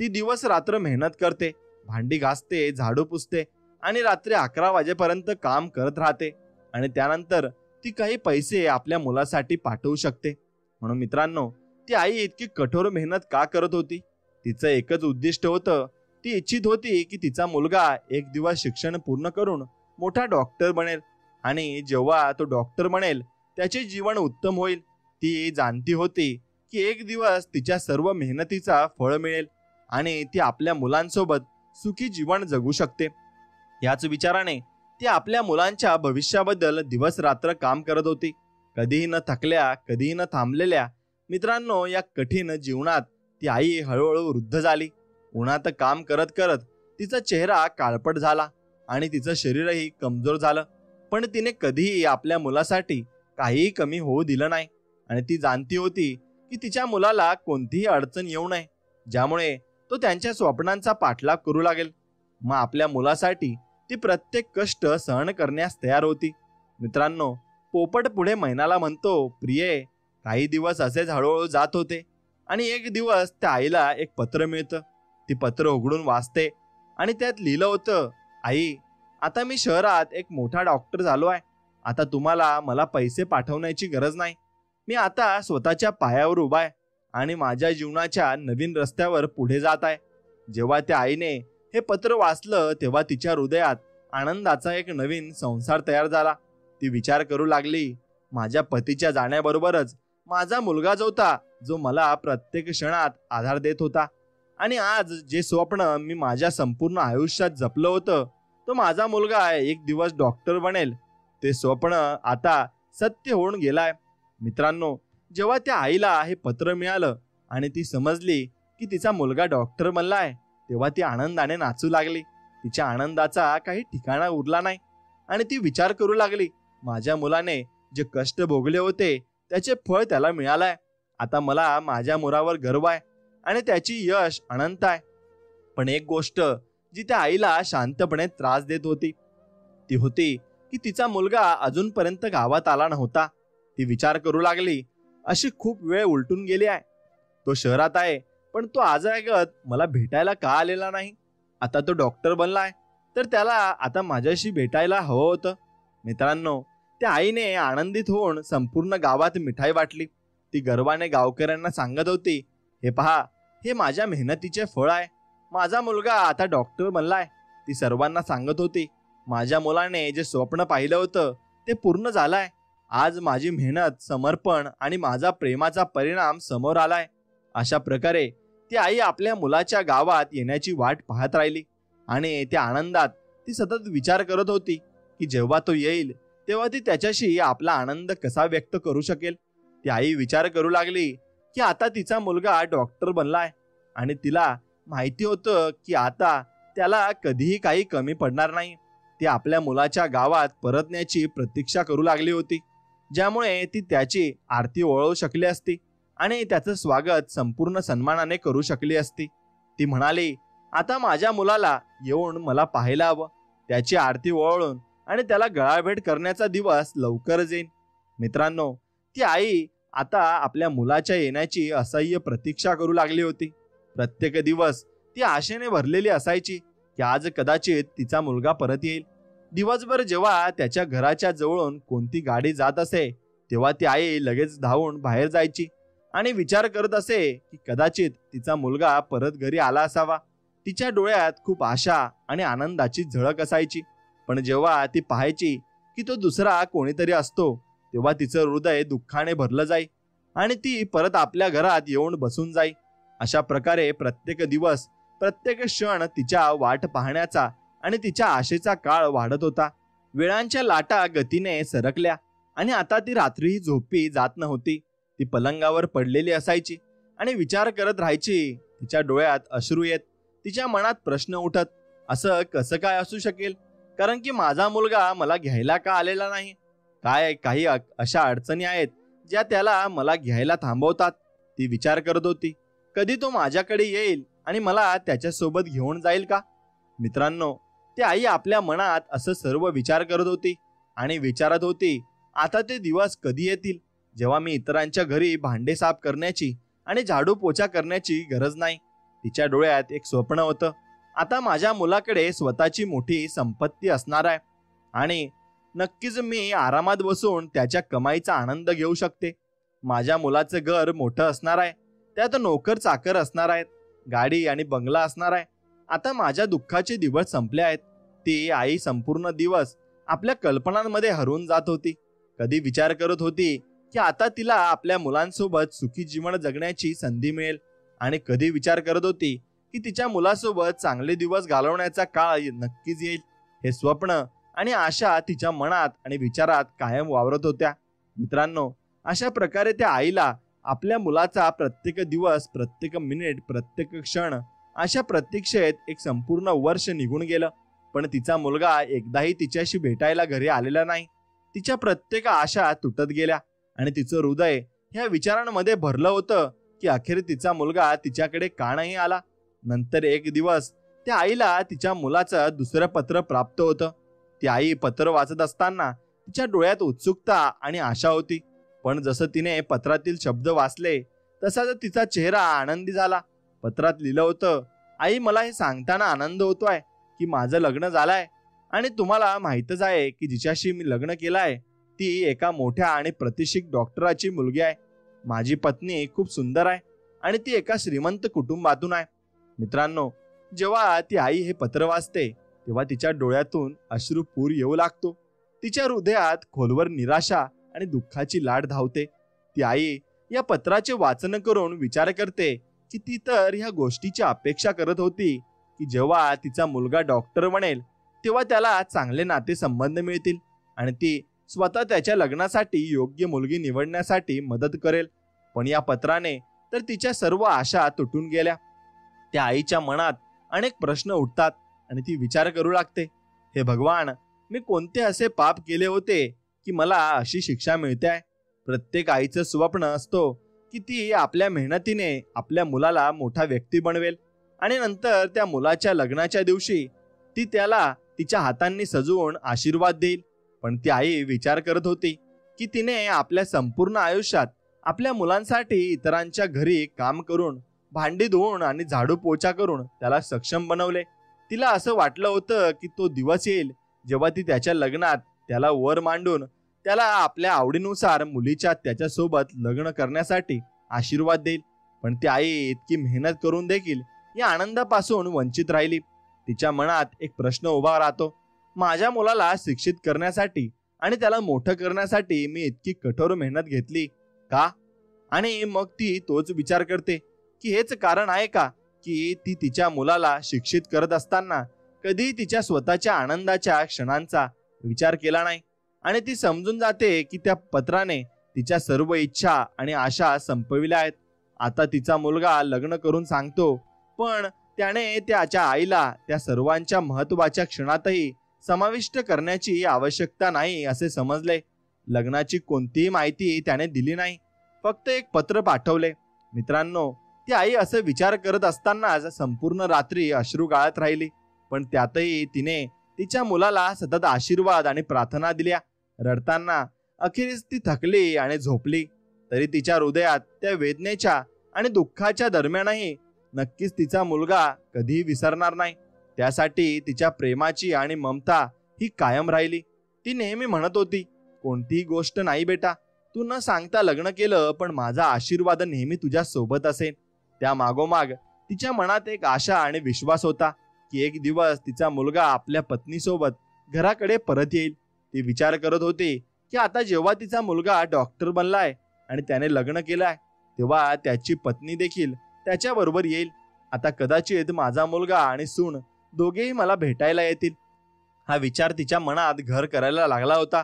ती दिवस रात्र मेहनत करते, भांडी घासते, झाडू पुसते आणि रात्री 11 वाजेपर्यंत काम करत राहते आणि त्यानंतर ती काही पैसे आपल्या मुलासाठी पाठवू शकते. म्हणून मित्रांनो, ती आई इतकी कठोर मेहनत का करत होती? तिचं एकच उद्दिष्ट होतं. ती इच्छित होती की तिचा मुलगा एक दिवस शिक्षण पूर्ण करून मोठा डॉक्टर बनेल आणि जेव्हा तो डॉक्टर बनेल त्याचे जीवन उत्तम होईल. ती जाणती होती की एक दिवस तिच्या सर्व मेहनतीचा फळ मिळेल आणि ती आपल्या मुलांसोबत सुखी जीवन जगू शकते. याच विचाराने ती आपल्या मुलांच्या भविष्याबद्दल दिवस रात्र काम करत होती, कधीही न थकल्या, कधीही न थांबलेल्या. मित्रांनो, या कठीण जीवनात ती आई हळूहळू वृद्ध झाली. उन्हात काम करत करत तिचा चेहरा काळपट झाला आणि तिचं शरीरही कमजोर झालं. पण तिने कधीही आपल्या मुलासाठी काहीही कमी होऊ दिलं नाही. आणि ती जाणती होती की तिच्या मुलाला कोणतीही अडचण येऊ नये, ज्यामुळे तो त्यांच्या स्वप्नांचा पाठलाग करू लागेल. मग आपल्या मुलासाठी ती प्रत्येक कष्ट सहन करण्यास तयार होती. मित्रांनो, पोपट पुढे मैनाला म्हणतो, प्रिये, काही दिवस असेच हळूहळू जात होते आणि एक दिवस त्या आईला एक पत्र मिळतं. ती पत्र उघडून वाचते आणि त्यात लिहिलं होतं, आई, आता मी शहरात एक मोठा डॉक्टर झालो आहे. आता तुम्हाला मला पैसे पाठवण्याची गरज नाही. मी आता स्वतःच्या पायावर उभा आहे आणि माझ्या जीवनाच्या नवीन रस्त्यावर पुढे जात आहे. जेव्हा त्या आईने हे पत्र वाचलं तेव्हा तिच्या हृदयात आनंदाचा एक नवीन संसार तयार झाला. ती विचार करू लागली, माझ्या पतीच्या जाण्याबरोबरच माझा मुलगा जो होता, जो मला प्रत्येक क्षणात आधार देत होता, आणि आज जे स्वप्न मी माझ्या संपूर्ण आयुष्यात जपलं होतं, तो माझा मुलगा एक दिवस डॉक्टर बनेल, ते स्वप्न आता सत्य होऊन गेलाय. मित्रांनो, जेव्हा त्या आईला हे पत्र मिळालं आणि ती समजली की तिचा मुलगा डॉक्टर बनलाय, तेव्हा ती आनंदाने नाचू लागली. तिच्या आनंदाचा काही ठिकाणा उरला नाही आणि ती विचार करू लागली, माझ्या मुलाने जे कष्ट भोगले होते त्याचे फळ त्याला मिळालंय. आता मला माझ्या मुलावर गर्व आहे आणि त्याची यश अनंत आहे. पण एक गोष्ट जी त्या आईला शांतपणे त्रास देत होती ती होती की तिचा मुलगा अजूनपर्यंत गावात आला नव्हता. ती विचार करू लागली, अशी खूप वेळ उलटून गेली आहे. तो शहरात आहे, पण तो आजगत मला भेटायला का आलेला नाही? आता तो डॉक्टर बनलाय, तर त्याला आता माझ्याशी भेटायला हवं होतं. मित्रांनो, त्या आईने आनंदित होऊन संपूर्ण गावात मिठाई वाटली. ती गर्वाने गावकऱ्यांना सांगत होती, हे पहा, हे माझ्या मेहनतीचे फळ आहे. माझा मुलगा आता डॉक्टर बनलाय. ती सर्वांना सांगत होती, माझ्या मुलाने जे स्वप्न पाहिलं होतं ते पूर्ण झालंय. आज माझी मेहनत, समर्पण आणि माझा प्रेमाचा परिणाम समोर आलाय. अशा प्रकारे ती आई आपल्या मुलाच्या गावात येण्याची वाट पाहत राहिली आणि त्या आनंदात ती सतत विचार करत होती की जेव्हा तो येईल तेव्हा ती त्याच्याशी आपला आनंद कसा व्यक्त करू शकेल. ती आई विचार करू लागली की आता तिचा मुलगा डॉक्टर बनलाय आणि तिला माहिती होतं की आता त्याला कधीही काही कमी पडणार नाही. ती आपल्या मुलाच्या गावात परतण्याची प्रतीक्षा करू लागली होती, ज्यामुळे ती त्याची आरती ओवाळू शकली असती आणि त्याचं स्वागत संपूर्ण सन्मानाने करू शकली असती. ती म्हणाली, आता माझ्या मुलाला येऊन मला पाहायला हवं. त्याची आरती ओवाळून आणि त्याला गळाभेट करण्याचा दिवस लवकरच येईल. मित्रांनो, ती आई आता आपल्या मुलाच्या येण्याची असह्य प्रतीक्षा करू लागली होती. प्रत्येक दिवस ती आशेने भरलेली असायची की आज कदाचित तिचा मुलगा परत येईल. दिवसभर जेव्हा त्याच्या घराच्या जवळून कोणती गाडी जात असे तेव्हा ती आई लगेच धावून बाहेर जायची आणि विचार करत असे की कदाचित तिचा मुलगा परत घरी आला असावा. तिच्या डोळ्यात खूप आशा आणि आनंदाची झळक असायची. पण जेव्हा ती पाहायची की तो दुसरा कोणीतरी असतो तेव्हा तिचं हृदय दुःखाने भरलं जाई आणि ती परत आपल्या घरात येऊन बसून जाई. अशा प्रकारे प्रत्येक दिवस, प्रत्येक क्षण तिच्या वाट पाहण्याचा आणि तिच्या आशेचा काळ वाढत होता. वेळांच्या लाटा गतीने सरकल्या आणि आता ती रात्रीही झोपी जात नव्हती. ती पलंगावर पडलेली असायची आणि विचार करत राहायची. तिच्या डोळ्यात अश्रू येत, तिच्या मनात प्रश्न उठत, असं कसं काय असू शकेल? कारण की माझा मुलगा मला घ्यायला का आलेला नाही? काय काही अशा अडचणी आहेत ज्या त्याला मला घ्यायला थांबवतात? ती विचार करत होती, कधी तो माझ्याकडे येईल आणि मला त्याच्यासोबत घेऊन जाईल का? मित्रांनो, ती आई आपल्या मनात असं सर्व विचार करत होती आणि विचारत होती, आता ते दिवस कधी येतील जेव्हा मी इतरांच्या घरी भांडे साफ करण्याची आणि झाडू पोछा करण्याची गरज नाही. तिच्या डोळ्यात एक स्वप्न होतं. आता माझ्या मुलाकडे स्वतःची मोठी संपत्ती असणार आहे आणि नक्कीच मी आरामात बसून त्याच्या कमाईचा आनंद घेऊ शकते. माझ्या मुलाचं घर मोठं असणार आहे, त्यात नोकर चाकर असणार आहेत, गाडी आणि बंगला असणार आहे. आता माझ्या दुःखाचे दिवस संपले आहेत. ती आई संपूर्ण दिवस आपल्या कल्पनांमध्ये हरवून जात होती. कधी विचार करत होती की आता तिला आपल्या मुलांसोबत सुखी जीवन जगण्याची संधी मिळेल आणि कधी विचार करत होती की तिच्या मुलासोबत चांगले दिवस घालवण्याचा काळ नक्कीच येईल. हे स्वप्न आणि आशा तिच्या मनात आणि विचारात कायम वावरत होत्या. मित्रांनो, अशा प्रकारे त्या आईला आपल्या मुलाचा प्रत्येक दिवस, प्रत्येक मिनिट, प्रत्येक क्षण अशा प्रतीक्षेत एक संपूर्ण वर्ष निघून गेलं. पण तिचा मुलगा एकदाही तिच्याशी भेटायला घरी आलेला नाही. तिच्या प्रत्येक आशा तुटत गेल्या आणि तिचं हृदय ह्या विचारांमध्ये भरलं होतं की अखेर तिचा मुलगा तिच्याकडे का नाही आला. नंतर एक दिवस त्या आईला तिच्या मुलाचं दुसरं पत्र प्राप्त होतं. ती आई पत्र वाचत असताना तिच्या डोळ्यात उत्सुकता आणि आशा होती. पण जसं तिने पत्रातील शब्द वाचले तसाच तिचा चेहरा आनंदी झाला. पत्रात लिहिलं होतं, आई, मला हे सांगताना आनंद होतोय की माझं लग्न झालंय आणि तुम्हाला माहीतच आहे की जिच्याशी मी लग्न केलंय ती एका मोठ्या आणि प्रतिष्ठित डॉक्टराची मुलगी आहे. माझी पत्नी खूप सुंदर आहे आणि ती एका श्रीमंत कुटुंबातून आहे. मित्रांनो, जेव्हा ती आई हे पत्र वाचते तेव्हा तिच्या डोळ्यातून अश्रुपूर येऊ लागतो. तिच्या हृदयात खोलवर निराशा आणि दुःखाची लाट धावते. ती आई या पत्राचे वाचन करून विचार करते की ती तर ह्या गोष्टीची अपेक्षा करत होती की जेव्हा तिचा मुलगा डॉक्टर बनेल तेव्हा त्याला चांगले नातेसंबंध मिळतील आणि ती स्वतः त्याच्या लग्नासाठी योग्य मुलगी निवडण्यासाठी मदत करेल. पण या पत्राने तर तिच्या सर्व आशा तुटून गेल्या. त्या आईच्या मनात अनेक प्रश्न उठतात आणि ती विचार करू लागते, हे भगवान, मी कोणते असे पाप केले होते की मला अशी शिक्षा मिळते आहे. प्रत्येक आईचं स्वप्न असतो की ती आपल्या मेहनतीने आपल्या मुलाला मोठा व्यक्ती बनवेल आणि नंतर त्या मुलाच्या लग्नाच्या दिवशी ती त्याला तिच्या हातांनी सजवून आशीर्वाद देईल. पण ती आई विचार करत होती की तिने आपल्या संपूर्ण आयुष्यात आपल्या मुलांसाठी इतरांच्या घरी काम करून, भांडी धुवून आणि झाडू पोछा करून त्याला सक्षम बनवले. तिला असं वाटलं होतं की तो दिवस येईल जेव्हा ती त्याच्या लग्नात त्याला वर मांडून त्याला आपल्या आवडीनुसार मुलीच्या त्याच्यासोबत लग्न करण्यासाठी आशीर्वाद देईल. पण ती आई इतकी मेहनत करून देखील या आनंदापासून वंचित राहिली. तिच्या मनात एक प्रश्न उभा राहतो, माझ्या मुलाला शिक्षित करण्यासाठी आणि त्याला मोठं करण्यासाठी मी इतकी कठोर मेहनत घेतली का? आणि मग ती तोच विचार करते की हेच कारण आहे का की ती तिच्या मुलाला शिक्षित करत असताना कधी तिच्या स्वतःच्या आनंदाच्या क्षणांचा विचार केला नाही. आणि ती समजून जाते की त्या पत्राने तिच्या सर्व इच्छा आणि आशा संपविल्या आहेत. आता तिचा मुलगा लग्न करून सांगतो, पण त्याने त्याच्या आईला त्या सर्वांच्या महत्वाच्या क्षणातही समाविष्ट करण्याची आवश्यकता नाही असे समजले. लग्नाची कोणतीही माहिती त्याने दिली नाही, फक्त एक पत्र पाठवले. मित्रांनो, ती आई असे विचार करत असतानाच संपूर्ण रात्री अश्रू गाळत राहिली. पण त्यातही तिने तिच्या मुलाला सतत आशीर्वाद आणि प्रार्थना दिल्या. रडताना अखेरीस ती थकली आणि झोपली. तरी तिच्या हृदयात त्या वेदनेच्या आणि दुःखाच्या दरम्यानही नक्कीच तिचा मुलगा कधीही विसरणार नाही. त्यासाठी तिच्या प्रेमाची आणि ममता ही कायम राहिली. ती नेहमी म्हणत होती, कोणतीही गोष्ट नाही बेटा, तू न सांगता लग्न केलं पण माझा आशीर्वाद नेहमी तुझ्या सोबत असेल. त्या मागोमाग तिच्या मनात एक आशा आणि विश्वास होता की एक दिवस तिचा मुलगा आपल्या पत्नीसोबत घराकडे परत येईल. ती विचार करत होती की आता जेव्हा तिचा मुलगा डॉक्टर बनलाय आणि त्याने लग्न केलंय तेव्हा त्याची पत्नी देखील त्याच्याबरोबर येईल. आता कदाचित माझा मुलगा आणि सून दोघेही मला भेटायला येतील. हा विचार तिच्या मनात घर करायला लागला होता.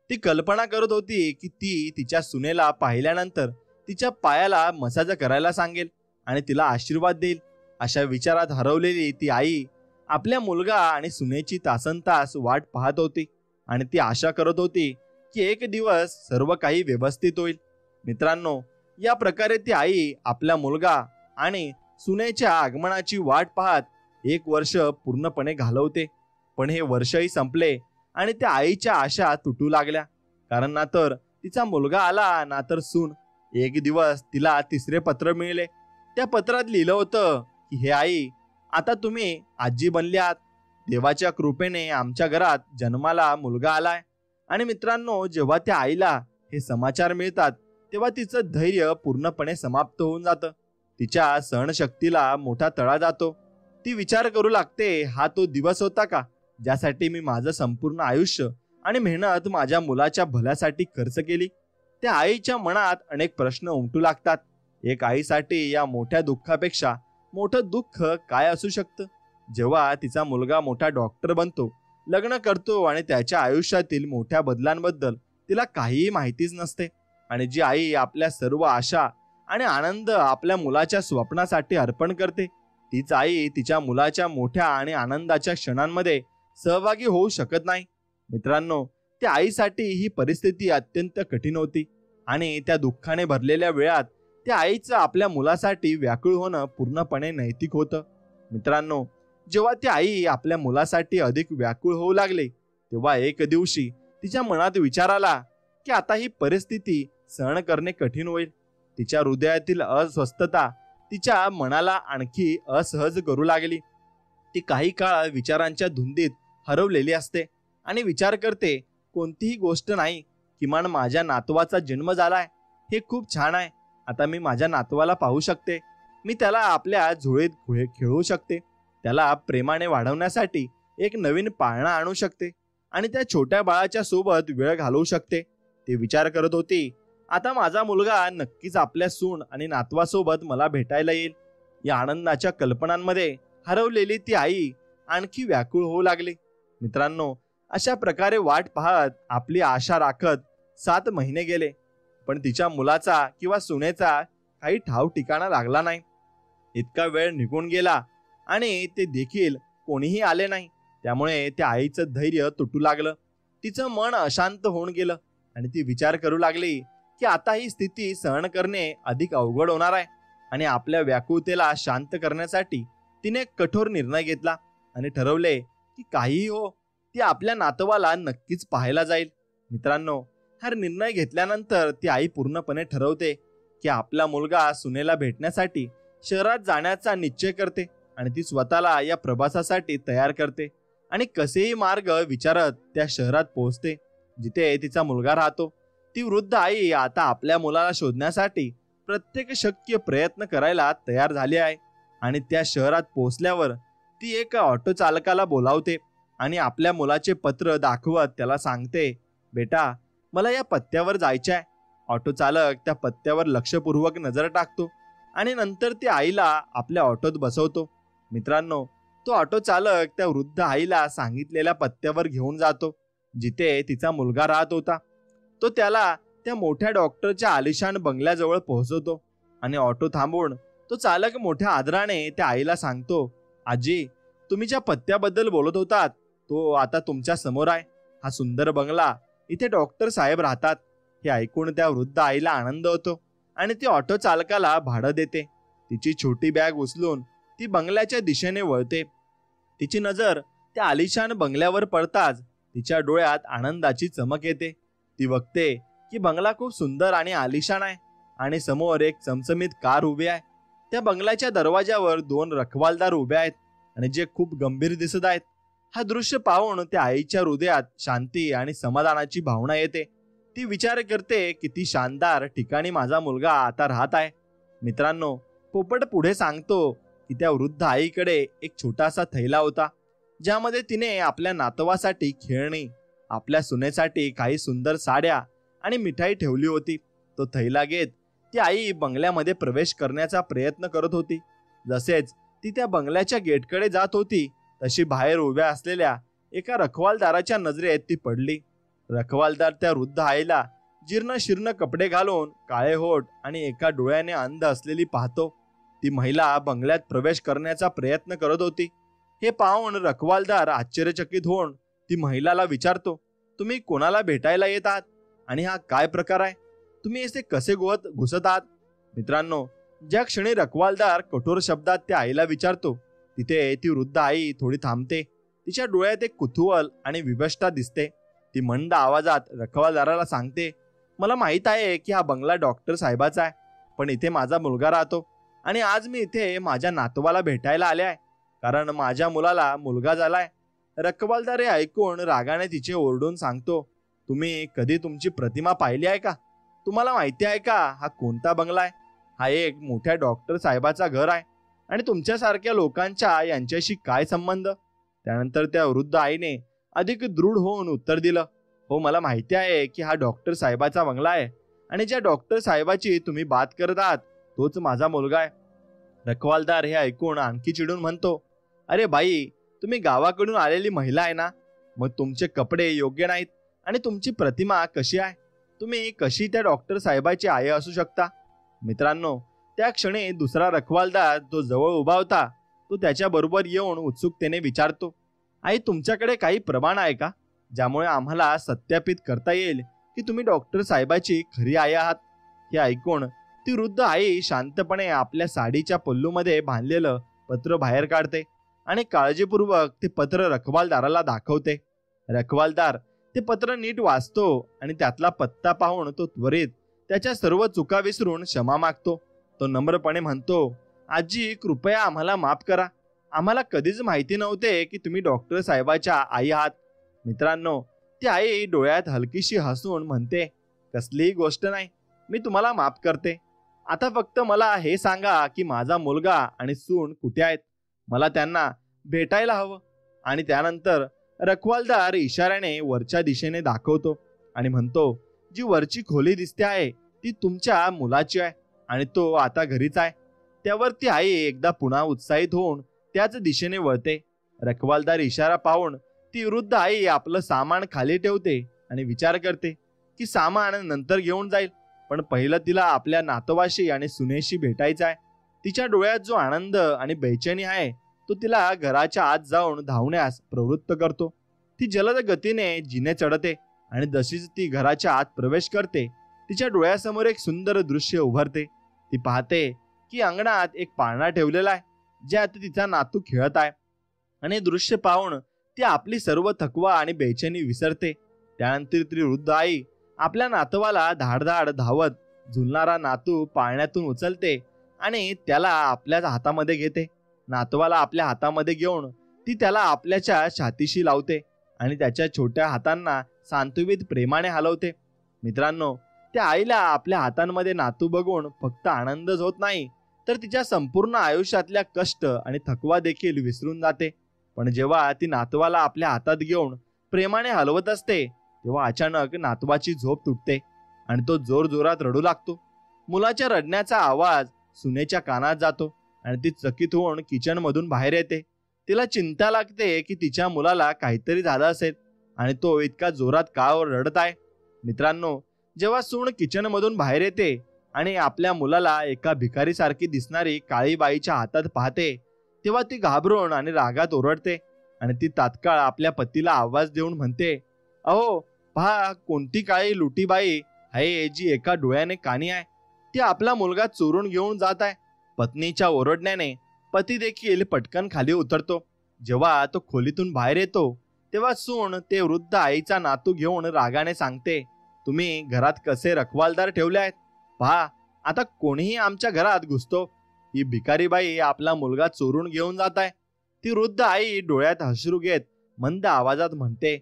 ती कल्पना करत होती की ती तिच्या सुनेला पाहिल्यानंतर तिच्या पायाला मसाज करायला सांगेल आणि तिला आशीर्वाद देईल. अशा विचारात हरवलेली ती आई आपल्या मुलगा आणि सुनेची तासनतास वाट पाहत होती आणि ती आशा करत होती की एक दिवस सर्व काही व्यवस्थित होईल. मित्रांनो, या प्रकारे ती आई आपल्या मुलगा आणि सुनेच्या आगमनाची वाट पाहत 1 वर्ष पूर्णपणे घालवते. पण हे वर्षही संपले आणि त्या आईच्या आशा तुटू लागल्या. कारण ना तर तिचा मुलगा आला ना तर सून. एक दिवस तिला 3रे पत्र मिळाले. त्या पत्रात लिहिलं होतं की हे आई, आता तुम्ही आजी बनल्यात. देवाच्या कृपेने आमच्या घरात जन्माला मुलगा आलाय. आणि मित्रांनो, जेव्हा त्या आईला हे समाचार मिळतात तेव्हा तिचं धैर्य पूर्णपणे समाप्त होऊन जातं. तिच्या सहनशक्तीला मोठा तडा जातो. ती विचार करू लागते, हा तो दिवस होता का ज्यासाठी मी माझं संपूर्ण आयुष्य आणि मेहनत माझ्या मुलाच्या भल्यासाठी खर्च केली. त्या आईच्या मनात अनेक प्रश्न उमटू लागतात. एक आईसाठी या मोठ्या दुःखापेक्षा मोठं दुःख काय असू शकतं? जेव्हा तिचा मुलगा मोठा डॉक्टर बनतो, लग्न करतो आणि त्याच्या आयुष्यातील मोठ्या बदलांबद्दल तिला काहीही माहितीच नसते. आणि जी आई आपल्या सर्व आशा आणि आनंद आपल्या मुलाच्या स्वप्नासाठी अर्पण करते, तीच आई तिच्या मुलाच्या मोठ्या आणि आनंदाच्या क्षणांमध्ये सहभागी होऊ शकत नाही. मित्रांनो, त्या आईसाठी ही परिस्थिती अत्यंत कठीण होती आणि त्या दुःखाने भरलेल्या वेळात त्या आईचं आपल्या मुलासाठी व्याकुळ होणं पूर्णपणे नैतिक होतं. मित्रांनो, जेव्हा ती आई आपल्या मुलासाठी अधिक व्याकुळ होऊ लागली तेव्हा एक दिवशी तिच्या मनात विचार आला की आता ही परिस्थिती सहन करणे कठीण होईल. तिच्या हृदयातील अस्वस्थता तिच्या मनाला आणखी असहज करू लागली. ती काही काळ विचारांच्या धुंदीत हरवलेली असते आणि विचार करते, कोणतीही गोष्ट नाही, किमान माझ्या नातवाचा जन्म झालाय, हे खूप छान आहे. आता मी माझ्या नातवाला पाहू शकते, मी त्याला आपल्या झोळीत खेळवू शकते, त्याला प्रेमाने वाढवण्यासाठी एक नवीन पाळणा आणू शकते आणि त्या छोट्या बाळाच्या सोबत वेळ घालवू शकते. ती विचार करत होती, आता माझा मुलगा नक्कीच आपल्या सून आणि नातवासोबत मला भेटायला येईल. या आनंदाच्या कल्पनांमध्ये हरवलेली ती आई आणखी व्याकुळ होऊ लागली. मित्रांनो, अशा प्रकारे वाट पाहत आपली आशा राखत 7 महिने गेले, पण तिच्या मुलाचा किंवा सुनेचा काही ठाव ठिकाणा लागला नाही. इतका वेळ निघून गेला आणि ते देखील कोणीही आले नाही. त्यामुळे त्या आईचं धैर्य तुटू लागलं. तिचं मन अशांत होऊन गेलं आणि ती विचार करू लागली की आता ही स्थिती सहन करणे अधिक अवघड होणार आहे. आणि आपल्या व्याकुळतेला शांत करण्यासाठी तिने कठोर निर्णय घेतला आणि ठरवले की काहीही हो, ती आपल्या नातवाला नक्कीच पाहायला जाईल. मित्रांनो, हा निर्णय घेतल्यानंतर ती आई पूर्णपणे ठरवते की आपला मुलगा सुनेला भेटण्यासाठी शहरात जाण्याचा निश्चय करते आणि ती स्वतःला या प्रवासासाठी तयार करते आणि कसेही मार्ग विचारत त्या शहरात पोहोचते जिथे तिचा मुलगा राहतो. ती वृद्ध आई आता आपल्या मुलाला शोधण्यासाठी प्रत्येक शक्य प्रयत्न करायला तयार झाली आहे आणि त्या शहरात पोहोचल्यावर ती एका ऑटो चालकाला बोलावते आणि आपल्या मुलाचे पत्र दाखवत त्याला सांगते, बेटा, मला या पत्त्यावर जायचे आहे. ऑटो चालक त्या पत्त्यावर लक्षपूर्वक नजर टाकतो आणि नंतर त्या आईला आपल्या ऑटोत बसवतो. मित्रांनो, तो ऑटो चालक त्या वृद्ध आईला सांगितलेल्या पत्त्यावर घेऊन जातो जिथे तिचा मुलगा राहत होता. तो त्याला त्या मोठ्या डॉक्टरच्या आलिशान बंगल्याजवळ पोहोचवतो आणि ऑटो थांबवून तो चालक मोठ्या आदराने त्या आईला सांगतो, आजी, तुम्ही ज्या पत्त्याबद्दल बोलत होतात तो आता तुमच्या समोर आहे. हा सुंदर बंगला, इथे डॉक्टर साहेब राहतात. हे ऐकून त्या वृद्ध आईला आनंद होतो आणि ती ऑटो चालकाला भाडं देते. तिची छोटी बॅग उचलून ती बंगल्याच्या दिशेने वळते. तिची नजर त्या आलिशान बंगल्यावर पडताच तिच्या डोळ्यात आनंदाची चमक येते. ती बघते की बंगला खूप सुंदर आणि आलिशान आहे आणि समोर एक चमचमीत कार उभी आहे. त्या बंगल्याच्या दरवाजावर 2 रखवालदार उभे आहेत आणि जे खूप गंभीर दिसत आहेत. हा दृश्य पाहून त्या आईच्या हृदयात शांती आणि समाधानाची भावना येते. ती विचार करते किती शानदार ठिकाणी माझा मुलगा आता राहत आहे. मित्रांनो, पोपट पुढे सांगतो की त्या वृद्ध आईकडे एक छोटासा थैला होता ज्यामध्ये तिने आपल्या नातवासाठी खेळणी, आपल्या सुनेसाठी काही सुंदर साड्या आणि मिठाई ठेवली होती. तो थैला घेत ती आई बंगल्यामध्ये प्रवेश करण्याचा प्रयत्न करत होती. जसेच ती त्या बंगल्याच्या गेटकडे जात होती तशी बाहेर उभ्या असलेल्या एका रखवालदाराच्या नजरेत ती पडली. रखवालदार त्या वृद्ध आईला जीर्ण शीर्ण कपडे घालून, काळे होठ आणि एका डोळ्याने अंध असलेली पाहतो. ती महिला बंगल्यात प्रवेश करण्याचा प्रयत्न करत होती. हे पाहून रखवालदार आश्चर्यचकित होऊन ती महिलाला विचारतो, तुम्ही कोणाला भेटायला येत आहात आणि हा काय प्रकार आहे? तुम्ही असे कसे घुसत आहात? मित्रांनो, ज्या क्षणी रखवालदार कठोर शब्दात त्या आईला विचारतो तिथे ती वृद्ध आई थोडी थांबते. तिच्या डोळ्यात एक कुतूहल आणि विवशता दिसते. ती मंद आवाजात रखवालदाराला सांगते, मला माहित आहे की हा बंगला डॉक्टर साहेबाचा आहे, पण इथे माझा मुलगा राहतो आणि आज मी इथे माझ्या नातवाला भेटायला आले आहे कारण माझ्या मुलाला मुलगा झालाय. रखवालदार हे ऐकून रागाने तिचे ओरडून सांगतो, तुम्ही कधी तुमची प्रतिमा पाहिली आहे का? तुम्हाला माहिती आहे का हा कोणता बंगला आहे? हा एक मोठ्या डॉक्टर साहेबाचा घर आहे आणि तुमच्यासारख्या लोकांचा यांच्याशी काय संबंध? त्यानंतर त्या वृद्ध आईने अधिक दृढ होऊन उत्तर दिलं, हो, मला माहिती आहे की हा डॉक्टर साहेबाचा बंगला आहे आणि ज्या डॉक्टर साहेबाची तुम्ही बात करत आहात तोच माझा मुलगा आहे. रखवालदार हे ऐकून आणखी चिडून म्हणतो, अरे बाई, तुम्ही गावाकडून आलेली महिला आहे ना, मग तुमचे कपडे योग्य नाहीत आणि तुमची प्रतिमा कशी आहे? तुम्ही कशी त्या डॉक्टर साहेबाची आई असू शकता? मित्रांनो, त्या क्षणी दुसरा रखवालदार जो जवळ उभा होता तो त्याच्या बरोबर येऊन उत्सुकतेने विचारतो, आई, तुमच्याकडे काही प्रमाण आहे का, ज्यामुळे आम्हाला सत्यापित करता येईल की तुम्ही डॉक्टर साहेबाची खरी आई आहात? हे ऐकून ती वृद्ध आई शांतपणे आपल्या साडीच्या पल्लूमध्ये बांधलेलं पत्र बाहेर काढते आणि काळजीपूर्वक ते पत्र रखवालदाराला दाखवते. रखवालदार ते पत्र नीट वाचतो आणि त्यातला पत्ता पाहून तो त्वरित त्याच्या सर्व चुका विसरून क्षमा मागतो. तो नम्रपणे म्हणतो, आजी, कृपया आम्हाला माफ करा. आम्हाला कधीच माहिती नव्हते की तुम्ही डॉक्टर साहेबाच्या आई आहात. मित्रांनो, ती आई डोळ्यात हलकीशी हसून म्हणते, कसलीही गोष्ट नाही, मी तुम्हाला माफ करते. आता फक्त मला हे सांगा की माझा मुलगा आणि सून कुठे आहेत? मला त्यांना भेटायला हवं. आणि त्यानंतर रखवालदार इशाऱ्याने वरच्या दिशेने दाखवतो आणि म्हणतो, जी वरची खोली दिसते आहे ती तुमच्या मुलाची आहे आणि तो आता घरीच आहे. त्यावर ती आई एकदा पुन्हा उत्साहित होऊन त्याच दिशेने वळते. रखवालदार इशारा पाहून ती वृद्ध आई आपलं सामान खाली ठेवते आणि विचार करते की सामान नंतर घेऊन जाईल, पण पहिलं तिला आपल्या नातवाशी आणि सुनेशी भेटायचं आहे. तिच्या डोळ्यात जो आनंद आणि बेचैनी आहे तो तिला घराच्या आत जाऊन धावण्यास प्रवृत्त करतो. ती जलद गतीने जिने चढते आणि जशीच ती घराच्या आत प्रवेश करते तिच्या डोळ्यासमोर एक सुंदर दृश्य उभारते. ती पाहते की अंगणात एक पाळणा ठेवलेला आहे ज्यात तिचा नातू खेळत आहे आणि दृश्य पाहून ती आपली सर्व थकवा आणि बेचैनी विसरते. त्यानंतर ती वृद्ध आई आपल्या नातवाला धाडधाड धावत झुलणारा नातू पाळण्यातून उचलते आणि त्याला आपल्या हातामध्ये घेते. नातवाला आपल्या हातामध्ये घेऊन ती त्याला आपल्याच्या छातीशी लावते आणि त्याच्या छोट्या हातांना सांत्वनित प्रेमाने हलवते. मित्रांनो, त्या आईला आपल्या हातांमध्ये नातू बघून फक्त आनंदच होत नाही, तर तिच्या संपूर्ण आयुष्यातल्या कष्ट आणि थकवा देखील विसरून जाते. पण जेव्हा ती नातवाला आपल्या हातात घेऊन प्रेमाने हलवत असते तेव्हा अचानक नातवाची झोप तुटते आणि तो जोरजोरात रडू लागतो. मुलाच्या रडण्याचा आवाज सुनेच्या कानात जातो आणि ती चकित होऊन किचन मधून बाहेर येते. तिला चिंता लागते की तिच्या मुलाला काहीतरी झालं असेल आणि तो इतका जोरात का रडत आहे. मित्रांनो, जेव्हा सून किचन मधून बाहेर येते आणि आपल्या मुलाला एका भिकारीसारखी दिसणारी काळी बाईच्या हातात पाहते तेव्हा ती घाबरून आणि रागात ओरडते आणि ती तात्काळ आपल्या पतीला आवाज देऊन म्हणते, अहो पहा, कोणती काळी लुटीबाई आहे जी एका डोळ्याने कानी आहे. ती आपला मुलगा चोरून घेऊन जात आहे. पत्नीच्या ओरडण्याने पती देखील पटकन खाली उतरतो. जेव्हा तो खोलीतून बाहेर येतो तेव्हा सून ते वृद्ध आईचा नातू घेऊन रागाने सांगते, तुम्ही घरात कसे रखवालदार ठेवले आहेत? पहा, आता कोणीही आमच्या घरात घुसतो. ही भिकारीबाई आपला मुलगा चोरून घेऊन जात आहे. ती वृद्ध आई डोळ्यात अश्रू घेत मंद आवाजात म्हणते,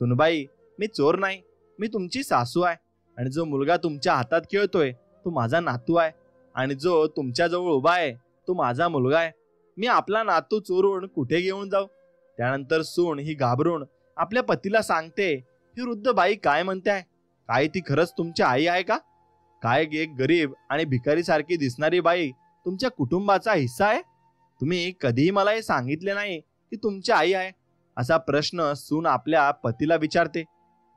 सुनबाई, मी चोर नाही, मी तुमची सासू आहे आणि जो मुलगा तुमच्या हातात खेळतोय तो माझा नातू आहे आणि जो तुमच्याजवळ उभा आहे तो माझा मुलगा आहे. मी आपला नातू चोरून कुठे घेऊन जाऊ? त्यानंतर सून ही घाबरून आपल्या पतीला सांगते, ही वृद्ध बाई काय म्हणते आहे? काय ती खरंच तुमची आई आहे का? काय एक गरीब आणि भिकारीसारखी दिसणारी बाई तुमच्या कुटुंबाचा हिस्सा आहे? तुम्ही कधीही मला हे सांगितले नाही की तुमची आई आहे. असा प्रश्न सून आपल्या पतीला विचारते.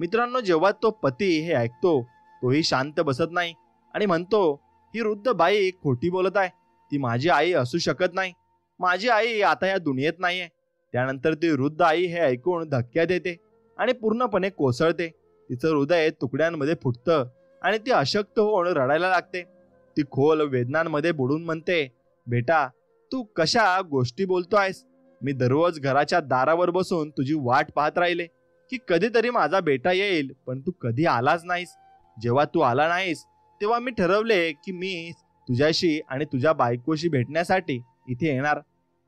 मित्रांनो, जेव्हा तो पती हे ऐकतो तोही शांत बसत नाही आणि म्हणतो, ही वृद्ध बाई खोटी बोलत आहे. ती माझी आई असू शकत नाही. माझी आई आता या दुनियेत नाहीये. त्यानंतर ती वृद्ध आई हे ऐकून धक्क्यात येते आणि पूर्णपणे कोसळते. तिचं हृदय तुकड्यांमध्ये फुटतं आणि ती अशक्त होऊन रडायला लागते. ती खोल वेदनांमध्ये बुडून म्हणते, बेटा, तू कशा गोष्टी बोलतो आहेस? मी दररोज घराच्या दारावर बसून तुझी वाट पाहत राहिले की कधीतरी माझा बेटा येईल, पण तू कधी आलाच नाहीस. जेव्हा तू आला नाहीस तेव्हा मी ठरवले की मी तुझ्याशी आणि तुझ्या बायकोशी भेटण्यासाठी इथे येणार.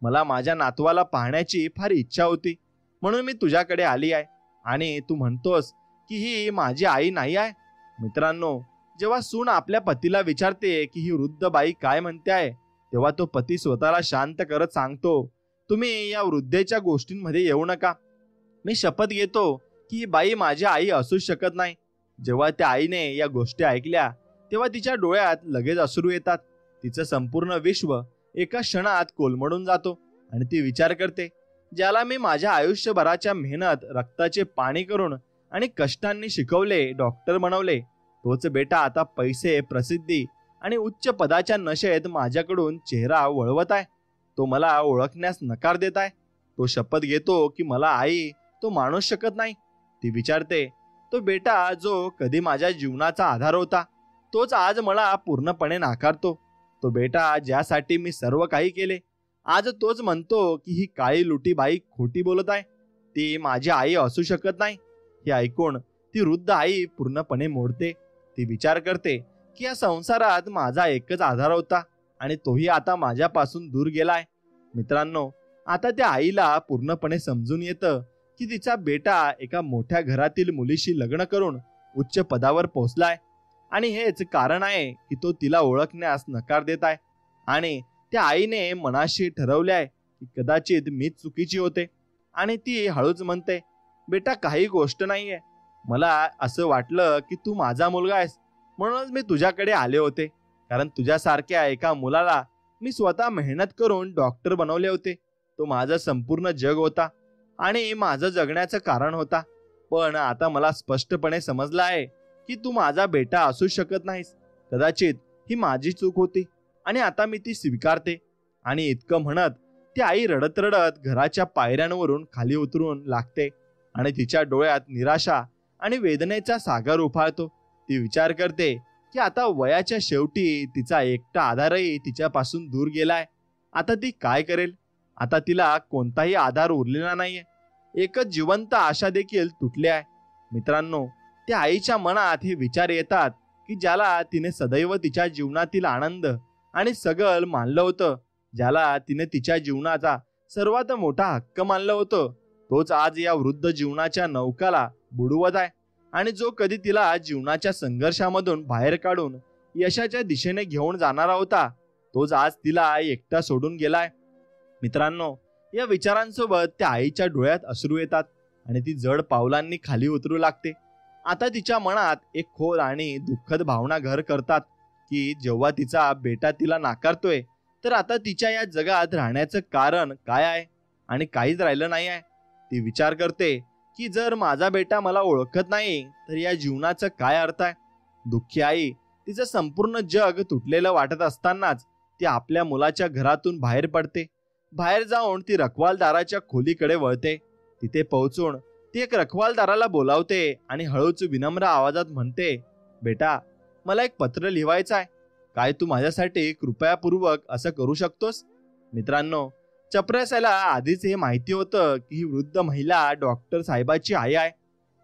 मला माझ्या नातवाला पाहण्याची फार इच्छा होती, म्हणून मी तुझ्याकडे आली आहे. आणि तू म्हणतोस की ही माझी आई नाही आहे. मित्रांनो, जेव्हा सून आपल्या पतीला विचारते की ही वृद्ध बाई काय म्हणते आहे तेव्हा तो पती स्वतःला शांत करत सांगतो, तुम्ही या वृद्धेच्या गोष्टींमध्ये येऊ नका. मी शपथ घेतो की ही बाई माझी आई असू शकत नाही. जेव्हा त्या आईने या गोष्टी ऐकल्या तेव्हा तिच्या डोळ्यात लगेच अश्रू येतात. तिचं संपूर्ण विश्व एका क्षणात कोलमडून जातो आणि ती विचार करते, ज्याला मी माझ्या आयुष्यभराच्या मेहनत, रक्ताचे पाणी करून आणि कष्टांनी शिकवले, डॉक्टर बनवले, तोच बेटा आता पैसे, प्रसिद्धी आणि उच्च पदाच्या नशेत माझ्याकडून चेहरा वळवत आहे. तो मला ओळखण्यास नकार देत आहे. तो शपथ घेतो की मला आई तो मानूच शकत नाही. ती विचारते, तो बेटा जो कधी माझ्या जीवनाचा आधार होता तोच आज मला पूर्णपणे नाकारतो. तो बेटा ज्यासाठी मी सर्व काही केले आज तोच म्हणतो की ही काळी लुटी बाई खोटी बोलत आहे, ती माझी आई असू शकत नाही. हे ऐकून ती वृद्ध आई पूर्णपणे मोडते. ती विचार करते की या संसारात माझा एकच आधार होता आणि तोही आता माझ्यापासून दूर गेलाय. मित्रांनो, आता त्या आईला पूर्णपणे समजून येतं की तिचा बेटा एका मोठ्या घरातील मुलीशी लग्न करून उच्च पदावर पोहोचलाय आणि हेच कारण आहे की तो तिला ओळखण्यास नकार देत आहे. आणि त्या आईने मनाशी ठरवले आहे की कदाचित मीच चुकीची होते. आणि ती हळूच म्हणते, बेटा काही गोष्ट नाहीये, मला असं वाटलं की तू माझा मुलगा आहेस म्हणूनच मी तुझ्याकडे आले होते, कारण तुझ्यासारख्या एका मुलाला मी स्वतः मेहनत करून डॉक्टर बनवले होते. तो माझं संपूर्ण जग होता आणि माझं जगण्याचं कारण होता. पण आता मला स्पष्टपणे समजलं आहे की तू माझा बेटा असू शकत नाहीस. कदाचित ही माझी चूक होती आणि आता मी ती स्वीकारते. आणि इतकं म्हणत ती आई रडत रडत घराच्या पायऱ्यांवरून खाली उतरून लागते आणि तिच्या डोळ्यात निराशा आणि वेदनेचा सागर उफाळतो. ती विचार करते की आता वयाच्या शेवटी तिचा एकटा आधारही तिच्यापासून दूर गेलाय. आता ती काय करेल? आता तिला कोणताही आधार उरलेला नाहीये. एकच जिवंत आशा देखील तुटली आहे. मित्रांनो, त्या आईच्या मनात हे विचार येतात की ज्याला तिने सदैव तिच्या जीवनातील आनंद आणि सगळं मानलं होतं, ज्याला तिने तिच्या जीवनाचा सर्वात मोठा हक्क मानलं होतं, तोच आज या वृद्ध जीवनाच्या नौकाला बुडवत आहे. आणि जो कधी तिला जीवनाच्या संघर्षामधून बाहेर काढून यशाच्या दिशेने घेऊन जाणारा होता, तोच आज तिला एकटा सोडून गेलाय. मित्रांनो, या विचारांसोबत त्या आईच्या डोळ्यात अश्रू येतात आणि ती जड पावलांनी खाली उतरू लागते. आता तिच्या मनात एक खोल आणि दुःखद भावना घर करतात की जेव्हा तिचा बेटा तिला नाकारतोय तर आता तिच्या या जगात राहण्याचं कारण काय आहे? आणि काहीच राहिलं नाही आहे. ती विचार करते की जर माझा बेटा मला ओळखत नाही तर या जीवनाचा काय अर्थ आहे? दुःखी आई तिचं संपूर्ण जग तुटलेलं वाटत असतानाच ती आपल्या मुलाच्या घरातून बाहेर पडते. बाहेर जाऊन ती रखवालदाराच्या खोलीकडे वळते. तिथे पोहोचून ती एक रखवालदाराला बोलावते आणि हळूच विनम्र आवाजात म्हणते, बेटा, मला एक पत्र लिहायचं आहे. काय तू माझ्यासाठी कृपयापूर्वक असं करू शकतोस? मित्रांनो, चपरासाला आधीच हे माहिती होतं की ही वृद्ध महिला डॉक्टर साहेबाची आई आहे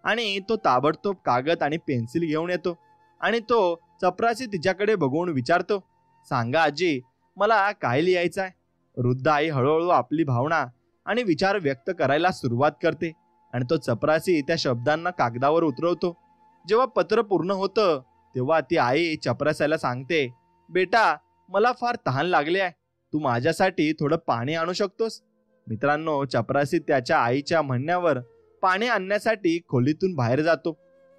आणि तो ताबडतोब कागद आणि पेन्सिल घेऊन येतो आणि तो चपरासी तिच्याकडे बघून विचारतो, सांगा आजी, मला काय लिहायचं आहे? वृद्ध आई हळूहळू आपली भावना आणि विचार व्यक्त करायला सुरुवात करते आणि तो चपरासी त्या शब्दांना कागदावर उतरवतो. जेव्हा पत्र पूर्ण होतं तेव्हा ती आई चपरासाला सांगते, बेटा, मला फार तहान लागली आहे, तू माझ्यासाठी थोडं पाणी आणू शकतोस? मित्रांनो, चपरासी त्याच्या आईच्या म्हणण्यावर पाणी आणण्यासाठी खोलीतून बाहेर जातो.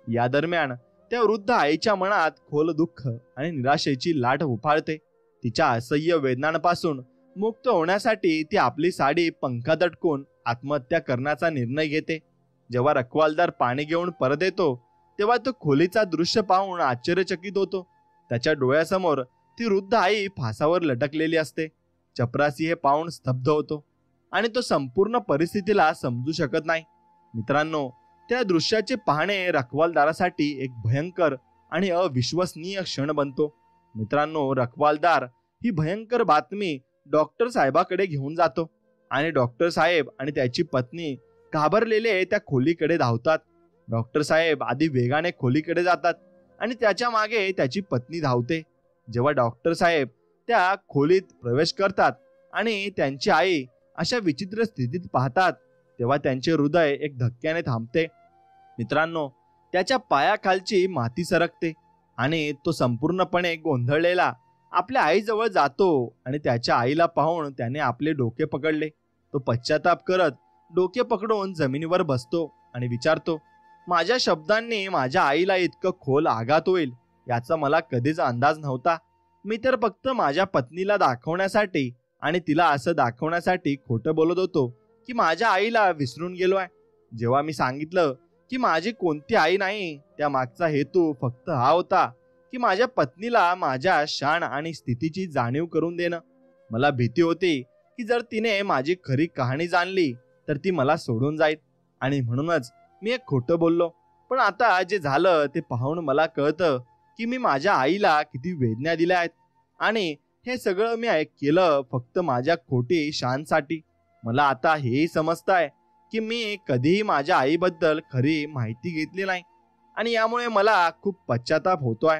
या दरम्यान त्या वृद्ध आईच्या मनात खोल दुःख आणि निराशेची लाट उफाळते. तिच्या असह्य वेदनांपासून मुक्त होण्यासाठी ती आपली साडी पंखात अटकून आत्महत्या करण्याचा निर्णय घेते. जेव्हा रखवालदार पाणी घेऊन परत येतो तेव्हा तो खोलीचा दृश्य पाहून आश्चर्यचकित होतो. त्याच्या डोळ्यासमोर ती वृद्ध आई फासावर लटकलेली असते. चपरासी हे पाहून स्तब्ध होतो आणि तो संपूर्ण परिस्थितीला समजू शकत नाही. मित्रांनो, त्या दृश्याचे पाहणे रखवालदारासाठी एक भयंकर आणि अविश्वसनीय क्षण बनतो. मित्रांनो, रखवालदार ही भयंकर बातमी डॉक्टर साहेबाकडे घेऊन जातो आणि डॉक्टर साहेब आणि त्याची पत्नी घाबरलेले त्या खोलीकडे धावतात. डॉक्टर साहेब आधी वेगाने खोलीकडे जातात आणि त्याच्या मागे त्याची पत्नी धावते. जेव्हा डॉक्टर साहेब त्या खोलीत प्रवेश करतात आणि त्यांची आई अशा विचित्र स्थितीत पाहतात तेव्हा त्यांचे हृदय एक धक्क्याने थांबते. मित्रांनो, त्याच्या पायाखालची माती सरकते आणि तो संपूर्णपणे गोंधळलेला आपल्या आईजवळ जातो आणि त्याच्या आईला पाहून त्याने आपले डोके पकडले. तो पश्चाताप करत डोके पकडून जमिनीवर बसतो आणि विचारतो, माझ्या शब्दांनी माझ्या आईला इतकं खोल आघात होईल याचा मला कधीच अंदाज नव्हता. मी तर फक्त माझ्या पत्नीला दाखवण्यासाठी आणि तिला असं दाखवण्यासाठी खोटं बोलत होतो की माझ्या आईला विसरून गेलो आहे. जेव्हा मी सांगितलं की माझी कोणती आई नाही, त्या मागचा हेतू फक्त हा होता की माझ्या पत्नीला माझ्या शान आणि स्थितीची जाणीव करून देणं. मला भीती होती की जर तिने माझी खरी कहाणी जाणली तर ती मला सोडून जाईल आणि म्हणूनच मी एक खोटं बोललो. पण आता जे झालं ते पाहून मला कळतं की मी माझ्या आईला किती वेदना दिल्या आहेत आणि हे सगळं मी केलं फक्त माझ्या खोटी शानसाठी. मला आता हेही समजतंय की मी कधीही माझ्या आईबद्दल खरी माहिती घेतली नाही आणि यामुळे मला खूप पश्चाताप होतोय.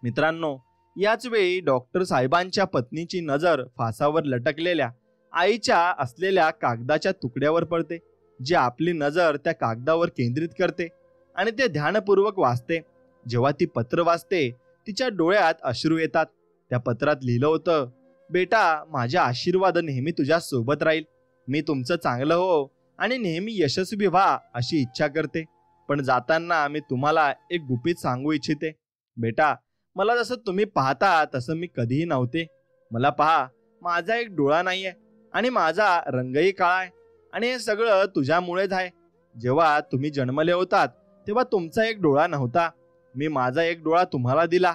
मित्रांनो, याच वेळी डॉक्टर साहेबांच्या पत्नीची नजर फासावर लटकलेल्या आईच्या असलेल्या कागदाच्या तुकड्यावर पडते, जी आपली नजर त्या कागदावर केंद्रित करते आणि ते ध्यानपूर्वक वाचते. जेव्हा ती पत्र वाचते तिच्या डोळ्यात अश्रू येतात. त्या पत्रात लिहिलं होतं, बेटा, माझ्या आशीर्वाद नेहमी तुझ्या सोबत राहील. मी तुमचं चांगलं हो आणि नेहमी यशस्वी व्हा अशी इच्छा करते. पण जाताना मी तुम्हाला एक गुपित सांगू इच्छिते. बेटा, मला जसं तुम्ही पाहता तसं मी कधीही नव्हते. मला पहा, माझा एक डोळा नाहीये आणि माझा रंगही काळा आहे आणि हे सगळं तुझ्यामुळेच आहे. जेव्हा तुम्ही जन्मले होतात तेव्हा तुमचा एक डोळा नव्हता. मी माझा एक डोळा तुम्हाला दिला,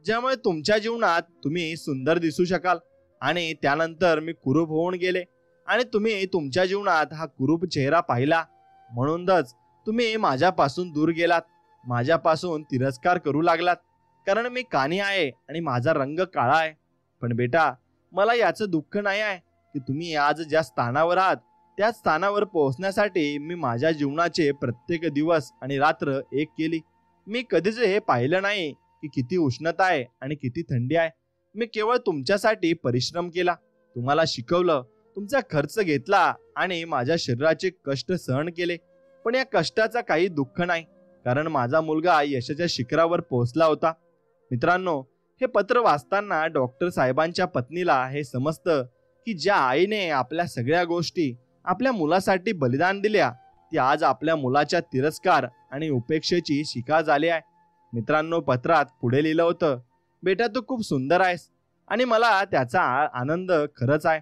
ज्यामुळे तुमच्या जीवनात तुम्ही सुंदर दिसू शकाल. आणि त्यानंतर मी कुरूप होऊन गेले आणि तुम्ही तुमच्या जीवनात हा कुरूप चेहरा पाहिला. म्हणूनच तुम्ही माझ्यापासून दूर गेलात, माझ्यापासून तिरस्कार करू लागलात, कारण मी काणी आहे आणि माझा रंग काळा आहे. पण बेटा, मला याचं दुःख नाही आहे की तुम्ही आज ज्या स्थानावर आहात त्या स्थानावर पोहोचण्यासाठी मी माझ्या जीवनाचे प्रत्येक दिवस आणि रात्र एक केली. मी कधीच हे पाहिलं नाही की किती उष्णता आहे आणि किती थंडी आहे. मी केवळ तुमच्यासाठी परिश्रम केला, तुम्हाला शिकवलं, तुमचा खर्च घेतला आणि माझ्या शरीराचे कष्ट सहन केले. पण या कष्टाचा काही दुःख नाही, कारण माझा मुलगा यशाच्या शिखरावर पोहोचला होता. मित्रांनो, हे पत्र वाचताना डॉक्टर साहेबांच्या पत्नीला हे समजतं की ज्या आईने आपल्या सगळ्या गोष्टी आपल्या मुलासाठी बलिदान दिल्या, ती आज आपल्या मुलाच्या तिरस्कार आणि उपेक्षेची शिकार झाली आहे. मित्रांनो, पत्रात पुढे लिहिलं होतं, बेटा, तू खूप सुंदर आहेस आणि मला त्याचा आनंद खरंच आहे.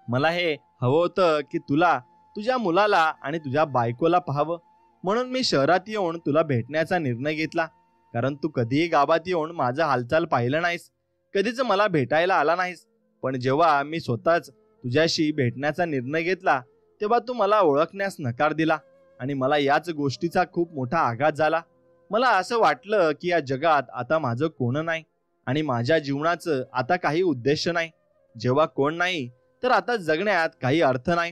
मला हे हवं होतं की तुला, तुझ्या मुलाला आणि तुझ्या बायकोला पाहावं, म्हणून मी शहरात येऊन तुला भेटण्याचा निर्णय घेतला. कारण तू कधीही गावात येऊन माझं हालचाल पाहिलं नाहीस, कधीच मला भेटायला आला नाहीस. पण जेव्हा मी स्वतःच तुझ्याशी भेटण्याचा निर्णय घेतला तेव्हा तू मला ओळखण्यास नकार दिला आणि मला याच गोष्टीचा खूप मोठा आघात झाला. मला असं वाटलं की या जगात आता माझं कोण नाही आणि माझ्या जीवनाचं आता काही उद्देश नाही. जेव्हा कोण नाही तर आता जगण्यात काही अर्थ नाही.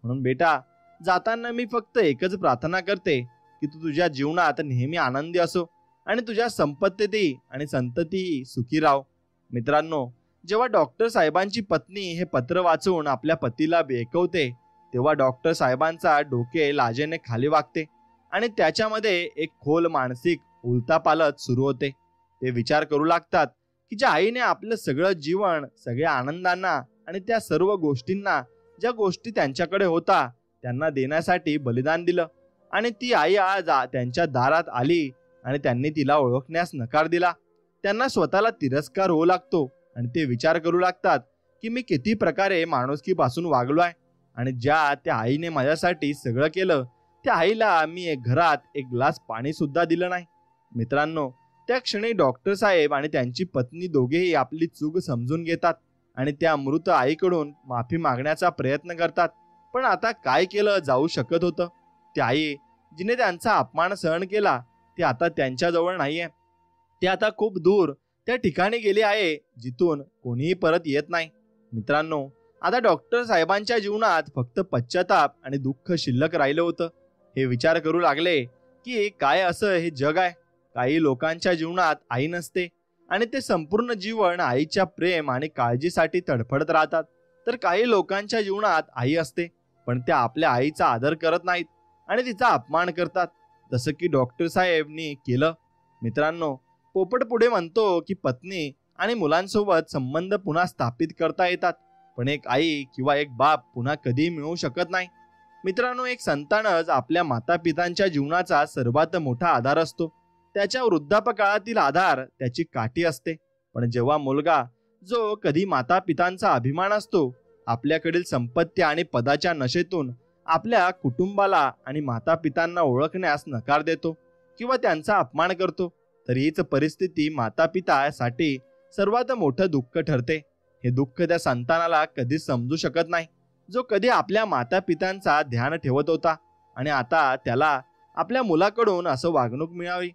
म्हणून बेटा, जाताना मी फक्त एकच प्रार्थना करते की तू तुझ्या जीवनात नेहमी आनंदी असो आणि तुझ्या संपत्तीतही आणि संततीही सुखी राहो. मित्रांनो, जेव्हा डॉक्टर साहेबांची पत्नी हे पत्र वाचून आपल्या पतीला बेकवते तेव्हा डॉक्टर साहेबांचा डोके लाजेने खाली वागते आणि त्याच्यामध्ये एक खोल मानसिक उलथापालथ सुरू होते. ते विचार करू लागतात की ज्या आईने आपलं सगळं जीवन, सगळ्या आनंदांना आणि त्या सर्व गोष्टींना, ज्या गोष्टी त्यांच्याकडे होता त्यांना देण्यासाठी बलिदान दिलं, आणि ती आई आज त्यांच्या दारात आली आणि त्यांनी तिला ओळखण्यास नकार दिला. त्यांना स्वतःला तिरस्कार होऊ लागतो आणि ते विचार करू लागतात की मी किती प्रकारे माणुसकीपासून वागलो आहे आणि ज्या त्या आईने माझ्यासाठी सगळं केलं त्या आईला मी एक घरात एक ग्लास पाणी सुद्धा दिलं नाही. मित्रांनो, त्या क्षणी डॉक्टर साहेब आणि त्यांची पत्नी दोघेही आपली चूक समजून घेतात आणि त्या मृत आईकडून माफी मागण्याचा प्रयत्न करतात. पण आता काय केलं जाऊ शकत होतं? ती आई जिने त्यांचा अपमान सहन केला ती आता त्यांच्याजवळ नाहीये. ती आता खूप दूर त्या ठिकाणी गेली आहे जिथून कोणीही परत येत नाही. मित्रांनो, आता डॉक्टर साहेबांच्या जीवनात फक्त पश्चाताप आणि दुःख शिल्लक राहिलं होतं. हे विचार करू लागले की काय असं हे जग आहे. काही लोकांच्या जीवनात आई नसते आणि ते संपूर्ण जीवन आईच्या प्रेम आणि काळजीसाठी तडफडत राहतात, तर काही लोकांच्या जीवनात आई असते पण त्या आपल्या आईचा आदर करत नाहीत आणि तिचा अपमान करतात, जसं की डॉक्टर साहेबनी केलं. मित्रांनो, पोपट पुढे म्हणतो की पत्नी आणि मुलांसोबत संबंध पुन्हा स्थापित करता येतात, पण एक आई किंवा एक बाप पुन्हा कधीही मिळू शकत नाही. मित्रांनो, एक संतानच आपल्या मातापितांच्या जीवनाचा सर्वात मोठा आधार असतो. त्याच्या वृद्धापकाळातील आधार त्याची काठी असते. पण जेव्हा मुलगा, जो कधी मातापितांचा अभिमान असतो, आपल्याकडील संपत्ती आणि पदाच्या नशेतून आपल्या कुटुंबाला आणि मातापितांना ओळखण्यास नकार देतो किंवा त्यांचा अपमान करतो, तर हीच परिस्थिती मातापितासाठी सर्वात मोठं दुःख ठरते. हे दुःख त्या संतानाला कधीच समजू शकत नाही. जो कधी आपल्या मातापित्यांचा ध्यान ठेवत होता आणि आता त्याला आपल्या मुलाकडून असं वागणूक मिळावी.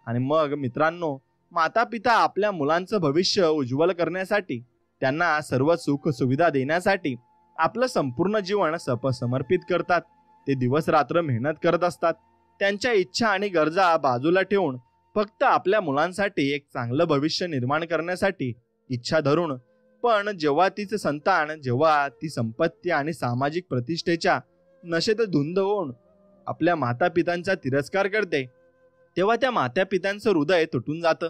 आणि मग मित्रांनो, मातापिता आपल्या मुलांचं भविष्य उज्ज्वल करण्यासाठी, त्यांना सर्व सुख सुविधा देण्यासाठी आपलं संपूर्ण जीवन समर्पित करतात. ते दिवस रात्र मेहनत करत असतात. त्यांच्या इच्छा आणि गरजा बाजूला ठेवून फक्त आपल्या मुलांसाठी एक चांगलं भविष्य निर्माण करण्यासाठी इच्छा धरून, पण जेव्हा तिचे संतान, जेव्हा ती संपत्ती आणि सामाजिक प्रतिष्ठेच्या नशेत धुंद होऊन आपल्या मातापित्यांचा तिरस्कार करते, तेव्हा त्या मातापित्यांचं हृदय तुटून जातं.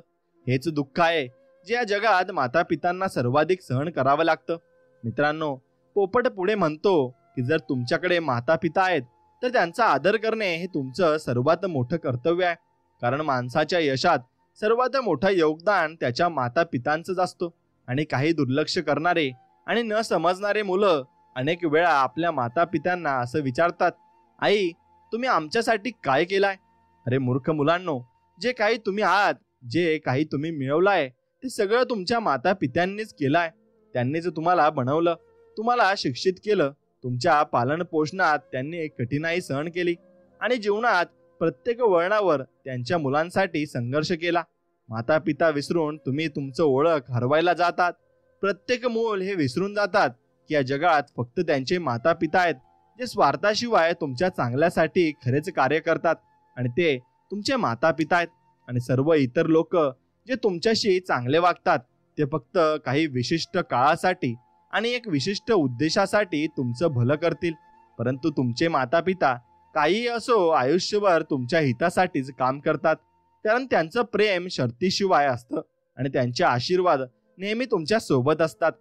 हेच दुःख आहे जे या जगात मातापित्यांना सर्वाधिक सहन करावं लागतं. मित्रांनो, पोपट पुढे म्हणतो की जर तुमच्याकडे मातापिता आहेत तर त्यांचा आदर करणे हे तुमचं सर्वात मोठं कर्तव्य आहे. कारण माणसाच्या यशात सर्वात मोठं योगदान त्याच्या मातापित्यांचंच असतं. आणि काही दुर्लक्ष करणारे आणि न समजणारे मुलं अनेक वेळा आपल्या मातापित्यांना असं विचारतात, आई, तुम्ही आमच्यासाठी काय केलाय? अरे मूर्ख मुलांनो, जे काही तुम्ही आहात, जे काही तुम्ही मिळवलाय, ते सगळं तुमच्या मातापित्यांनीच केलाय. त्यांनीच तुम्हाला बनवलं, तुम्हाला शिक्षित केलं. तुमच्या पालन पोषणात त्यांनी कठीणाई सहन केली आणि जीवनात प्रत्येक वळणावर त्यांच्या मुलांसाठी संघर्ष केला. मातापिता विसरून तुम्ही तुमचं ओळख हरवायला जातात. प्रत्येक मूल हे विसरून जातात की या जगात फक्त त्यांचे मातापिता आहेत, जे स्वार्थाशिवाय तुमच्या चांगल्यासाठी खरेच कार्य करतात. आणि ते तुमचे मातापिता आहेत. आणि सर्व इतर लोक जे तुमच्याशी चांगले वागतात, ते फक्त काही विशिष्ट काळासाठी आणि एक विशिष्ट उद्देशासाठी तुमचं भलं करतील. परंतु तुमचे मातापिता काही असो, आयुष्यभर तुमच्या हितासाठीच काम करतात. कारण त्यांचं प्रेम शर्तीशिवाय असतं आणि त्यांचे आशीर्वाद नेहमी तुमच्या सोबत असतात.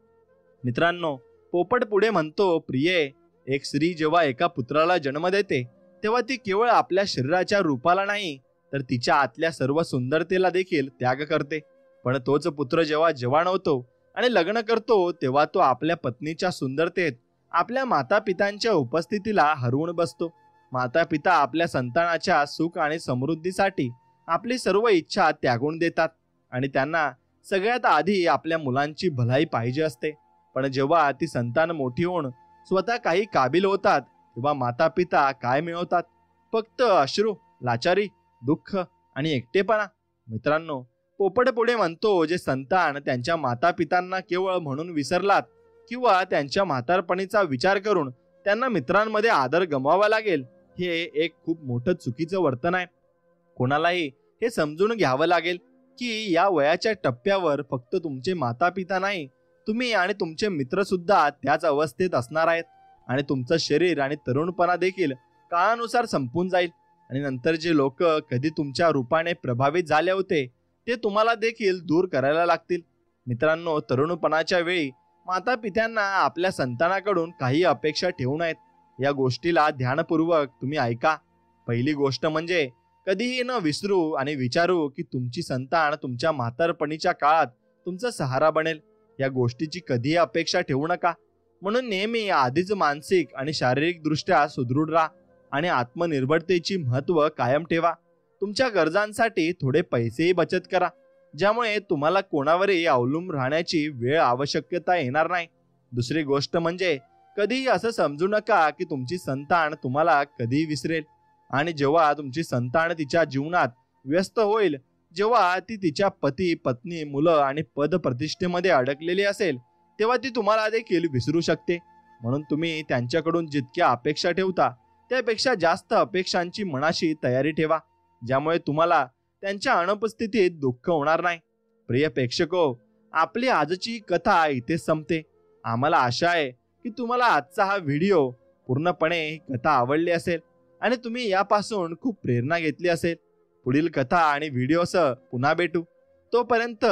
मित्रांनो, पोपट पुढे म्हणतो, प्रिये, एक स्त्री जेव्हा एका पुत्राला जन्म देते तेव्हा ती केवळ आपल्या शरीराच्या रूपाला नाही तर तिच्या आतल्या सर्व सुंदरतेला देखील त्याग करते. पण तोच पुत्र जेव्हा जवान होतो आणि लग्न करतो तेव्हा तो आपल्या पत्नीच्या सुंदरतेत आपल्या मातापित्यांच्या उपस्थितीला हरवून बसतो. मातापिता आपल्या संतानाच्या सुख आणि समृद्धीसाठी आपली सर्व इच्छा त्यागून देतात आणि त्यांना सगळ्यात आधी आपल्या मुलांची भलाई पाहिजे असते. पण जेव्हा ती संतान मोठी होऊन स्वतः काही काबिल होतात तेव्हा मातापिता काय मिळवतात? फक्त अश्रू, लाचारी, दुःख आणि एकटेपणा. मित्रांनो, पोपट पुढे म्हणतो, जे संतान त्यांच्या मातापितांना केवळ म्हणून विसरलात किंवा त्यांच्या म्हातारपणीचा विचार करून त्यांना मित्रांमध्ये आदर गमवावा लागेल, हे एक खूप मोठं चुकीचं वर्तन आहे. कोणालाही हे समजून घ्यावं लागेल की या वयाच्या टप्प्यावर फक्त तुमचे मातापिता नाही, तुम्ही आणि तुमचे मित्र सुद्धा त्याच अवस्थेत असणार आहेत. आणि तुमचं शरीर आणि तरुणपणा देखील काळानुसार संपून जाईल. आणि नंतर जे लोक कधी तुमच्या रूपाने प्रभावित झाले होते ते तुम्हाला देखील दूर करायला लागतील. मित्रांनो, तरुणपणाच्या वेळी मातापित्यांना आपल्या संतानाकडून काही अपेक्षा ठेवू नयेत. या गोष्टीला ध्यानपूर्वक तुम्ही ऐका. पहिली गोष्ट म्हणजे कधीही न विसरू आणि विचारू की तुमची संतान तुमच्या म्हातारपणीच्या काळात तुमचा सहारा बनेल. या गोष्टीची कधीही अपेक्षा ठेवू नका. म्हणून नेहमी आधीच मानसिक आणि शारीरिक दृष्ट्या सुदृढ राहा आणि आत्मनिर्भरतेची महत्त्व कायम ठेवा. तुमच्या गरजांसाठी थोडे पैसेही बचत करा, ज्यामुळे तुम्हाला कोणावरही अवलंबून राहण्याची वेळ आवश्यकता येणार नाही. दुसरी गोष्ट म्हणजे कधीही असं समजू नका की तुमची संतान तुम्हाला कधीही विसरेल. आणि जेव्हा तुमची संतान तिच्या जीवनात व्यस्त होईल, जेव्हा ती तिच्या पती, पत्नी, मुलं आणि पद प्रतिष्ठेमध्ये अडकलेली असेल, तेव्हा ती तुम्हाला देखील विसरू शकते. म्हणून तुम्ही त्यांच्याकडून जितक्या अपेक्षा ठेवता त्यापेक्षा जास्त अपेक्षांची मनाशी तयारी ठेवा, ज्यामुळे तुम्हाला त्यांच्या अनुपस्थितीत दुःख होणार नाही. प्रिय प्रेक्षको, आपली आजची कथा इथेच संपते. आम्हाला आशा आहे की तुम्हाला आजचा हा व्हिडिओ पूर्णपणे ही कथा आवडली असेल आणि तुम्ही यापासून खूप प्रेरणा घेतली असेल. पुढील कथा आणि व्हिडिओसह पुन्हा भेटू. तोपर्यंत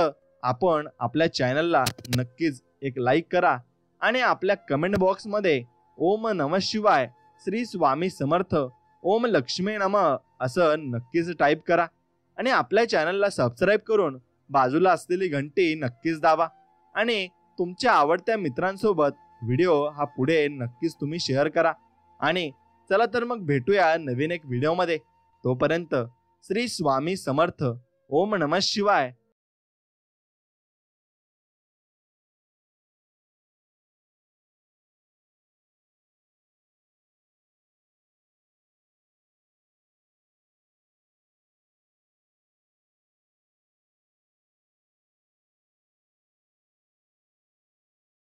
आपण आपल्या चॅनलला नक्कीच एक लाईक करा आणि आपल्या कमेंट बॉक्समध्ये ओम नमः शिवाय, श्री स्वामी समर्थ, ओम लक्ष्मी नमः असं नक्कीच टाईप करा. आणि आपल्या चॅनलला सबस्क्राईब करून बाजूला असलेली घंटी नक्कीच दाबा. आणि तुमच्या आवडत्या मित्रांसोबत व्हिडिओ हा पुढे नक्कीच तुम्ही शेअर करा. आणि चला तर मग भेटूया नवीन एक व्हिडिओमध्ये. तोपर्यंत श्री स्वामी समर्थ, ओम नमः शिवाय.